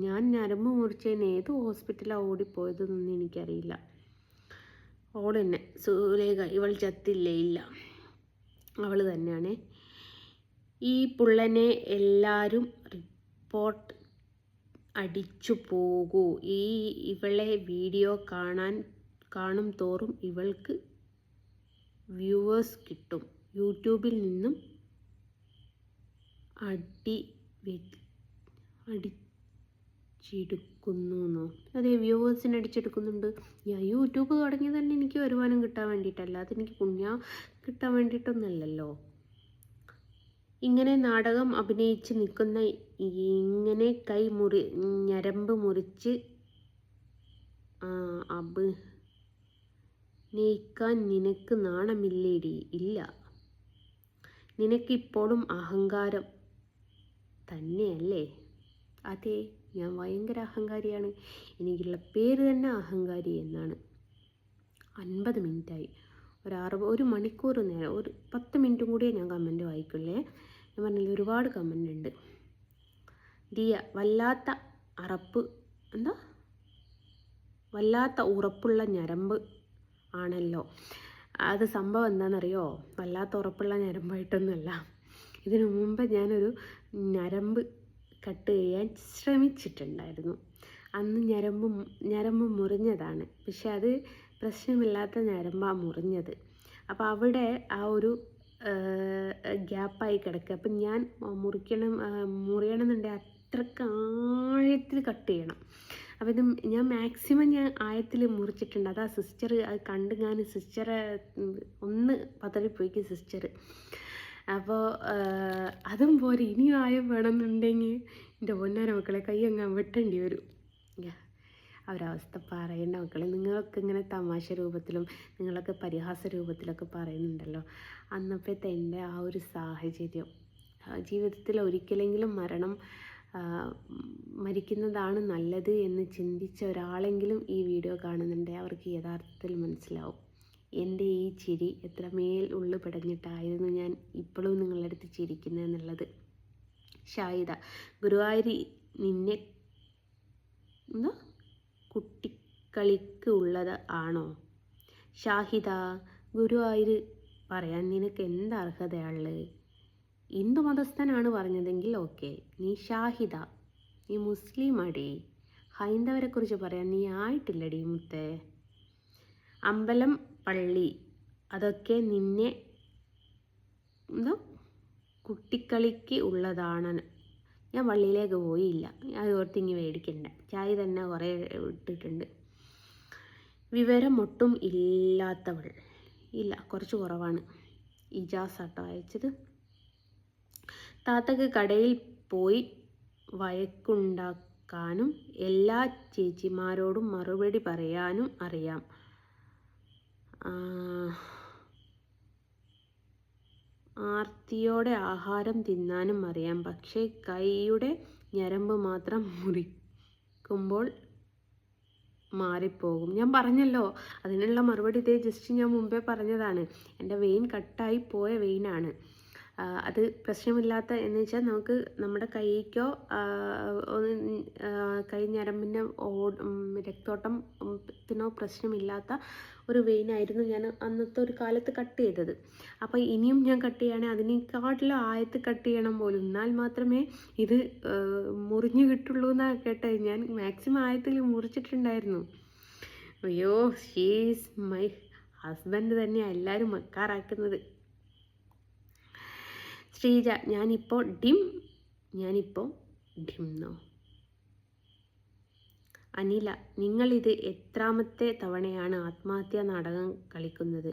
ഞാൻ ഞരമ്പ് മുറിച്ചതിന് ഏത് ഹോസ്പിറ്റലാണ് ഓടിപ്പോയതെന്നൊന്നും എനിക്കറിയില്ല. അവൾ തന്നെ സുലേഖ, ഇവൾ ചത്തില്ലേ? ഇല്ല, അവൾ തന്നെയാണ്. ഈ പുള്ളനെ എല്ലാവരും റിപ്പോർട്ട് അടിച്ചു പോകൂ. ഇവളെ വീഡിയോ കാണും തോറും ഇവൾക്ക് വ്യൂവേഴ്സ് കിട്ടും. യൂട്യൂബിൽ നിന്നും അടിച്ചെടുക്കുന്നു. അതെ, വ്യൂവേഴ്സിന് അടിച്ചെടുക്കുന്നുണ്ട്. ഞാൻ യൂട്യൂബ് തുടങ്ങിയത് തന്നെ എനിക്ക് വരുമാനം കിട്ടാൻ വേണ്ടിയിട്ടല്ല, അതെനിക്ക് പുണ്യം കിട്ടാൻ വേണ്ടിയിട്ടൊന്നുമല്ലല്ലോ. ഇങ്ങനെ നാടകം അഭിനയിച്ച് നിൽക്കുന്ന ഇങ്ങനെ ഞരമ്പ് മുറിച്ച് അഭിനയിക്കാൻ നിനക്ക് നാണമില്ലേടി? ഇല്ല. നിനക്കിപ്പോഴും അഹങ്കാരം തന്നെയല്ലേ? അതെ, ഞാൻ ഭയങ്കര അഹങ്കാരിയാണ്. എനിക്കുള്ള പേര് തന്നെ അഹങ്കാരി എന്നാണ്. 50 മിനിറ്റായി. ഒരു മണിക്കൂർ നേരം, ഒരു 10 മിനിറ്റും കൂടിയേ ഞാൻ കമൻറ്റ് വായിക്കുള്ളേ. ഞാൻ പറഞ്ഞില്ല, ഒരുപാട് കമൻ്റ് ഉണ്ട്. ദിയ, വല്ലാത്ത ഉറപ്പുള്ള ഞരമ്പ് ആണല്ലോ. അത് സംഭവം എന്താണെന്നറിയോ? വല്ലാത്ത ഉറപ്പുള്ള ഞരമ്പായിട്ടൊന്നുമല്ല. ഇതിനു മുമ്പ് ഞാനൊരു ഞരമ്പ് കട്ട് ചെയ്യാൻ ശ്രമിച്ചിട്ടുണ്ടായിരുന്നു. അന്ന് ഞരമ്പ് മുറിഞ്ഞതാണ്. പക്ഷെ അത് പ്രശ്നമില്ലാത്ത ഞരമ്പാണ് മുറിഞ്ഞത്. അപ്പോൾ അവിടെ ആ ഒരു ഗ്യാപ്പായി കിടക്കുക. അപ്പം ഞാൻ മുറിയണമെന്നുണ്ടെങ്കിൽ അത്രയ്ക്ക് ആഴത്തിൽ കട്ട് ചെയ്യണം. അപ്പോൾ ഇത് ഞാൻ മാക്സിമം ആഴത്തിൽ മുറിച്ചിട്ടുണ്ട്. അതാ സിസ്റ്റർ അത് കണ്ട് ഞാൻ സിസ്റ്ററെ ഒന്ന് പതറിപ്പോയിക്ക് സിസ്റ്റർ. അപ്പോൾ അതും പോലെ ഇനിയും ആയം വേണമെന്നുണ്ടെങ്കിൽ എൻ്റെ പൊന്നാര മക്കളെ കൈ അങ്ങ് വെട്ടേണ്ടി വരും. ഒരവസ്ഥ പറയേണ്ട മക്കളെ. നിങ്ങളൊക്കെ ഇങ്ങനെ തമാശ രൂപത്തിലും നിങ്ങളൊക്കെ പരിഹാസ രൂപത്തിലൊക്കെ പറയുന്നുണ്ടല്ലോ. അന്നപ്പോഴത്തെ എൻ്റെ ആ ഒരു സാഹചര്യം, ജീവിതത്തിൽ ഒരിക്കലെങ്കിലും മരിക്കുന്നതാണ് നല്ലത് എന്ന് ചിന്തിച്ച ഒരാളെങ്കിലും ഈ വീഡിയോ കാണുന്നുണ്ടെങ്കിൽ അവർക്ക് യഥാർത്ഥത്തിൽ മനസ്സിലാവും എൻ്റെ ഈ ചിരി എത്രമേൽ ഉള്ളു പിടഞ്ഞിട്ടായിരുന്നു ഞാൻ ഇപ്പോഴും നിങ്ങളുടെ അടുത്ത് ചിരിക്കുന്നതെന്നുള്ളത്. ഷാഹിദ, ഗുരുവായൂർ നിന്നെ കുട്ടിക്കളിക്ക് ഉള്ളത് ആണോ? ഷാഹിദ, ഗുരുവായൂർ പറയാൻ നിനക്ക് എന്ത് അർഹതയുള്ളത്? ഹിന്ദു മതസ്ഥനാണ് പറഞ്ഞതെങ്കിൽ ഓക്കെ. നീ ഷാഹിദ, നീ മുസ്ലിം അടി. ഹൈന്ദവരെ കുറിച്ച് പറയാൻ നീ ആയിട്ടില്ലടി മുത്തേ. അമ്പലം പള്ളി അതൊക്കെ നിന്നെ കുട്ടിക്കളിക്ക് ഉള്ളതാണ്. ഞാൻ പള്ളിയിലേക്ക് പോയില്ല. അത് ഓർത്തിങ്ങി മേടിക്കണ്ട. ചായ തന്നെ കുറേ ഇട്ടിട്ടുണ്ട്. വിവരം ഒട്ടും ഇല്ലാത്തവൾ. ഇല്ല, കുറച്ച് കുറവാണ്. ഇജാസാട്ടോ അയച്ചത്. താത്തക്ക് കടയിൽ പോയി വഴക്കുണ്ടാക്കാനും എല്ലാ ചേച്ചിമാരോടും മറുപടി പറയാനും അറിയാം. ആർത്തിയോടെ ആഹാരം തിന്നാനും അറിയാം. പക്ഷേ കൈയുടെ ഞരമ്പ് മാത്രം മുറിക്കുമ്പോൾ മാറിപ്പോകും. ഞാൻ പറഞ്ഞല്ലോ, അതിനുള്ള മറുപടി ഇതേ ജസ്റ്റ് ഞാൻ മുമ്പേ പറഞ്ഞതാണ്. എൻ്റെ വെയിൻ കട്ടായി പോയ വെയിനാണ്. അത് പ്രശ്നമില്ലാത്ത എന്ന് വെച്ചാൽ നമുക്ക് നമ്മുടെ കൈക്കോ കൈ ഞരമ്പിൻ്റെ രക്തോട്ടത്തിനോ പ്രശ്നമില്ലാത്ത ഒരു വെയിനായിരുന്നു ഞാൻ അന്നത്തെ ഒരു കാലത്ത് കട്ട് ചെയ്തത്. അപ്പോൾ ഇനിയും ഞാൻ കട്ട് ചെയ്യുകയാണെങ്കിൽ അതിനേക്കാട്ടിലും ആയത്ത് കട്ട് ചെയ്യണം പോലും, എന്നാൽ മാത്രമേ ഇത് മുറിഞ്ഞു കിട്ടുള്ളൂ എന്നാണ് കേട്ടത്. ഞാൻ മാക്സിമം ആയത്തിൽ മുറിച്ചിട്ടുണ്ടായിരുന്നു. അയ്യോ, ഷീസ് മൈ ഹസ്ബൻഡ് തന്നെയാണ് എല്ലാവരും മക്കാറാക്കുന്നത്. ശ്രീജ, ഞാനിപ്പോൾ ഡിംന്നോ? അനില, നിങ്ങളിത് എത്രാമത്തെ തവണയാണ് ആത്മഹത്യാ നാടകം കളിക്കുന്നത്?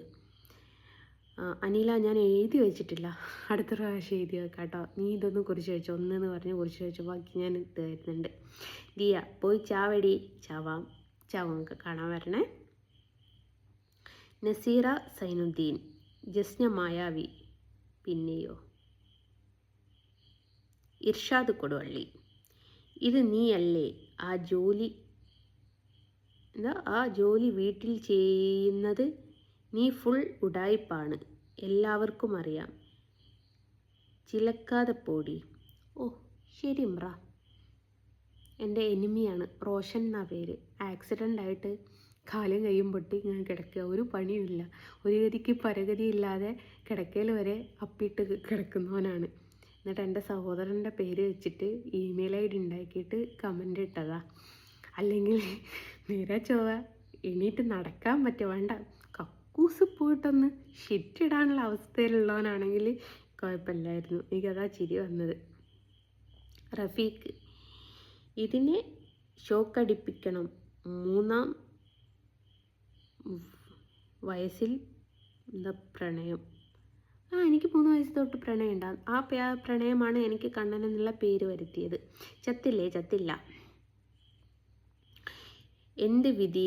അനില, ഞാൻ എഴുതി വെച്ചിട്ടില്ല. അടുത്ത പ്രാവശ്യം എഴുതി വെക്കാം കേട്ടോ. നീ ഇതൊന്നും കുറിച്ച് വെച്ചോ, ഒന്നെന്ന് പറഞ്ഞ് കുറിച്ച് വെച്ചോ, ബാക്കി ഞാൻ ഇത് തരുന്നുണ്ട്. ദിയ, പോയി ചാവടി. ചാവാം കാണാൻ വരണേ. നസീറ സൈനുദ്ദീൻ, ജസ്ന മായാവി, പിന്നെയോ ഇർഷാദ് കൊടുവള്ളി, ഇത് നീയല്ലേ ആ ജോലി ആ ജോലി വീട്ടിൽ ചെയ്യുന്നത് നീ ഫുൾ ഉഡായിപ്പാണ്, എല്ലാവർക്കും അറിയാം, ചിലക്കാതെ പോടി. ഓ ശരി ഇമ്ര. എൻ്റെ എനിമിയാണ്, റോഷൻ എന്നാ പേര്. ആക്സിഡൻ്റ് ആയിട്ട് കാലും കൈയും പൊട്ടി ഇങ്ങനെ കിടക്കുക, ഒരു പണിയുമില്ല, ഒരു ഗതിക്ക് പരഗതി ഇല്ലാതെ കിടക്കയിൽ വരെ അപ്പിയിട്ട് കിടക്കുന്നവനാണ്. എന്നിട്ട് എൻ്റെ സഹോദരൻ്റെ പേര് വെച്ചിട്ട് ഇമെയിൽ ID ഉണ്ടാക്കിയിട്ട് കമൻ്റ് ഇട്ടതാ. അല്ലെങ്കിൽ നേരെ ചൊവ്വ എണീറ്റ് നടക്കാൻ പറ്റുക വേണ്ട, കക്കൂസ് പോയിട്ടൊന്ന് ഷിറ്റിടാനുള്ള അവസ്ഥയിലുള്ളവനാണെങ്കിൽ കുഴപ്പമില്ലായിരുന്നു. എനിക്കതാ ചിരി വന്നത്. റഫീഖ്, ഇതിനെ ഷോക്കടിപ്പിക്കണം, 3-ാം വയസ്സിൽ എന്താ പ്രണയം. എനിക്ക് 3 വയസ്സ് തൊട്ട് പ്രണയം ഉണ്ടാകും. ആ പ്രണയമാണ് എനിക്ക് കണ്ണൻ എന്നുള്ള പേര് വരുത്തിയത്. ചത്തില്ല. എന്ത് വിധി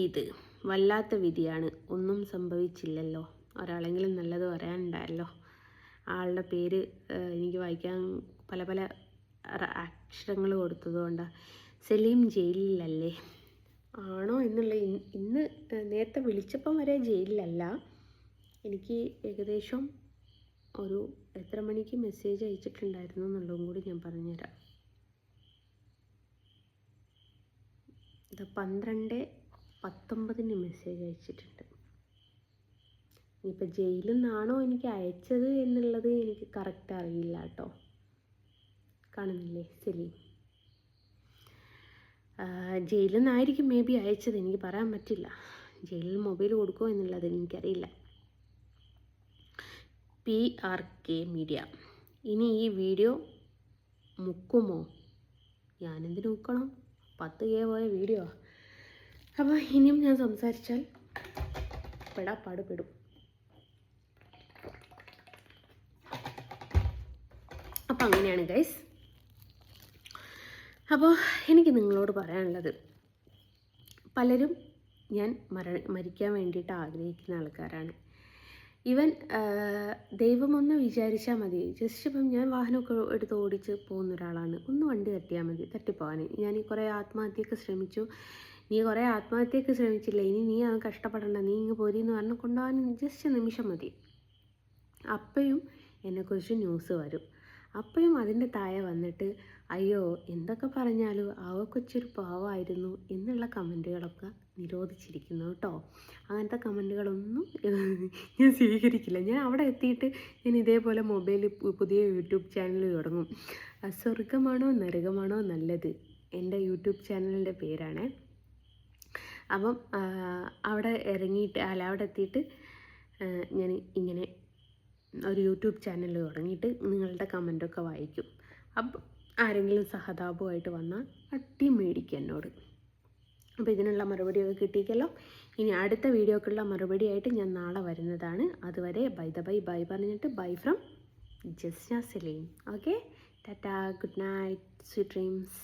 ഇത്, വല്ലാത്ത വിധിയാണ്. ഒന്നും സംഭവിച്ചില്ലല്ലോ, ഒരാളെങ്കിലും നല്ലത് പറയാനുണ്ടായല്ലോ. ആളുടെ പേര് എനിക്ക് വായിക്കാൻ പല അക്ഷരങ്ങൾ കൊടുത്തതുകൊണ്ടാണ്. സലീം ജയിലിലല്ലേ? ആണോ എന്നുള്ള ഇന്ന് നേരത്തെ വിളിച്ചപ്പം വരെ ജയിലിലല്ല. എനിക്ക് ഏകദേശം ഒരു എത്ര മണിക്ക് മെസ്സേജ് അയച്ചിട്ടുണ്ടായിരുന്നു എന്നുള്ളതും കൂടി ഞാൻ പറഞ്ഞുതരാം. ഇത് 12:19 മെസ്സേജ് അയച്ചിട്ടുണ്ട്. ഇനിയിപ്പോൾ ജയിലിൽ നിന്നാണോ എനിക്ക് അയച്ചത് എന്നുള്ളത് എനിക്ക് കറക്റ്റ് അറിയില്ല കേട്ടോ. കാണുന്നില്ലേ സലീം? ജയിലിൽ നിന്നായിരിക്കും മേ ബി അയച്ചത്, എനിക്ക് പറയാൻ പറ്റില്ല. ജയിലിൽ മൊബൈൽ കൊടുക്കുമോ എന്നുള്ളത് എനിക്കറിയില്ല. PRK മീഡിയ, ഇനി ഈ വീഡിയോ മുക്കുമോ? ഞാനെന്തിനു മുക്കണം? 10K പോയ വീഡിയോ. അപ്പോൾ ഇനിയും ഞാൻ സംസാരിച്ചാൽ പാടുപെടും. അപ്പോൾ അങ്ങനെയാണ് ഗൈസ്. അപ്പോൾ എനിക്ക് നിങ്ങളോട് പറയാനുള്ളത്, പലരും ഞാൻ മരിക്കാൻ വേണ്ടിയിട്ട് ആഗ്രഹിക്കുന്ന ആൾക്കാരാണ്. ഈവൻ ദൈവമൊന്ന് വിചാരിച്ചാൽ മതി. ജസ്റ്റ് ഇപ്പം ഞാൻ വാഹനമൊക്കെ എടുത്ത് ഓടിച്ച് പോകുന്ന ഒരാളാണ്. ഒന്ന് വണ്ടി തട്ടിയാൽ മതി തട്ടിപ്പോകാൻ. ഞാൻ കുറേ ആത്മഹത്യയൊക്കെ ശ്രമിച്ചു. നീ കുറേ ആത്മഹത്യയൊക്കെ ശ്രമിച്ചില്ലേ, ഇനി നീ അത് കഷ്ടപ്പെടണ്ട, നീ ഇങ്ങ് പോരിയെന്ന് പറഞ്ഞ് കൊണ്ടുപോകാൻ ജസ്റ്റ് നിമിഷം മതി. അപ്പോഴും എന്നെക്കുറിച്ച് ന്യൂസ് വരും. അപ്പോഴും അതിൻ്റെ താഴെ വന്നിട്ട് അയ്യോ എന്തൊക്കെ പറഞ്ഞാലും ആ കൊച്ചൊരു പാവമായിരുന്നു എന്നുള്ള കമൻറ്റുകളൊക്കെ നിരോധിച്ചിരിക്കുന്നു കേട്ടോ. അങ്ങനത്തെ കമൻറ്റുകളൊന്നും ഞാൻ സ്വീകരിക്കില്ല. ഞാൻ അവിടെ എത്തിയിട്ട് ഞാൻ ഇതേപോലെ മൊബൈലിൽ പുതിയ യൂട്യൂബ് ചാനൽ തുടങ്ങും. സ്വർഗമാണോ നരകമാണോ നല്ലത്, എൻ്റെ യൂട്യൂബ് ചാനലിൻ്റെ പേരാണ്. അപ്പം അവിടെ അവിടെ എത്തിയിട്ട് ഞാൻ ഇങ്ങനെ ഒരു യൂട്യൂബ് ചാനൽ തുടങ്ങിയിട്ട് നിങ്ങളുടെ കമൻറ്റൊക്കെ വായിക്കും. അപ്പം ആരെങ്കിലും സഹതാപമായിട്ട് വന്നാൽ അട്ടി മേടിക്കുക എന്നോട്. അപ്പോൾ ഇതിനുള്ള മറുപടിയൊക്കെ കിട്ടിയിക്കല്ലോ. ഇനി അടുത്ത വീഡിയോക്കുള്ള മറുപടിയായിട്ട് ഞാൻ നാളെ വരുന്നതാണ്. അതുവരെ ബൈ പറഞ്ഞിട്ട് bye from Jasna Saleem. Okay, tata, good night, sweet dreams.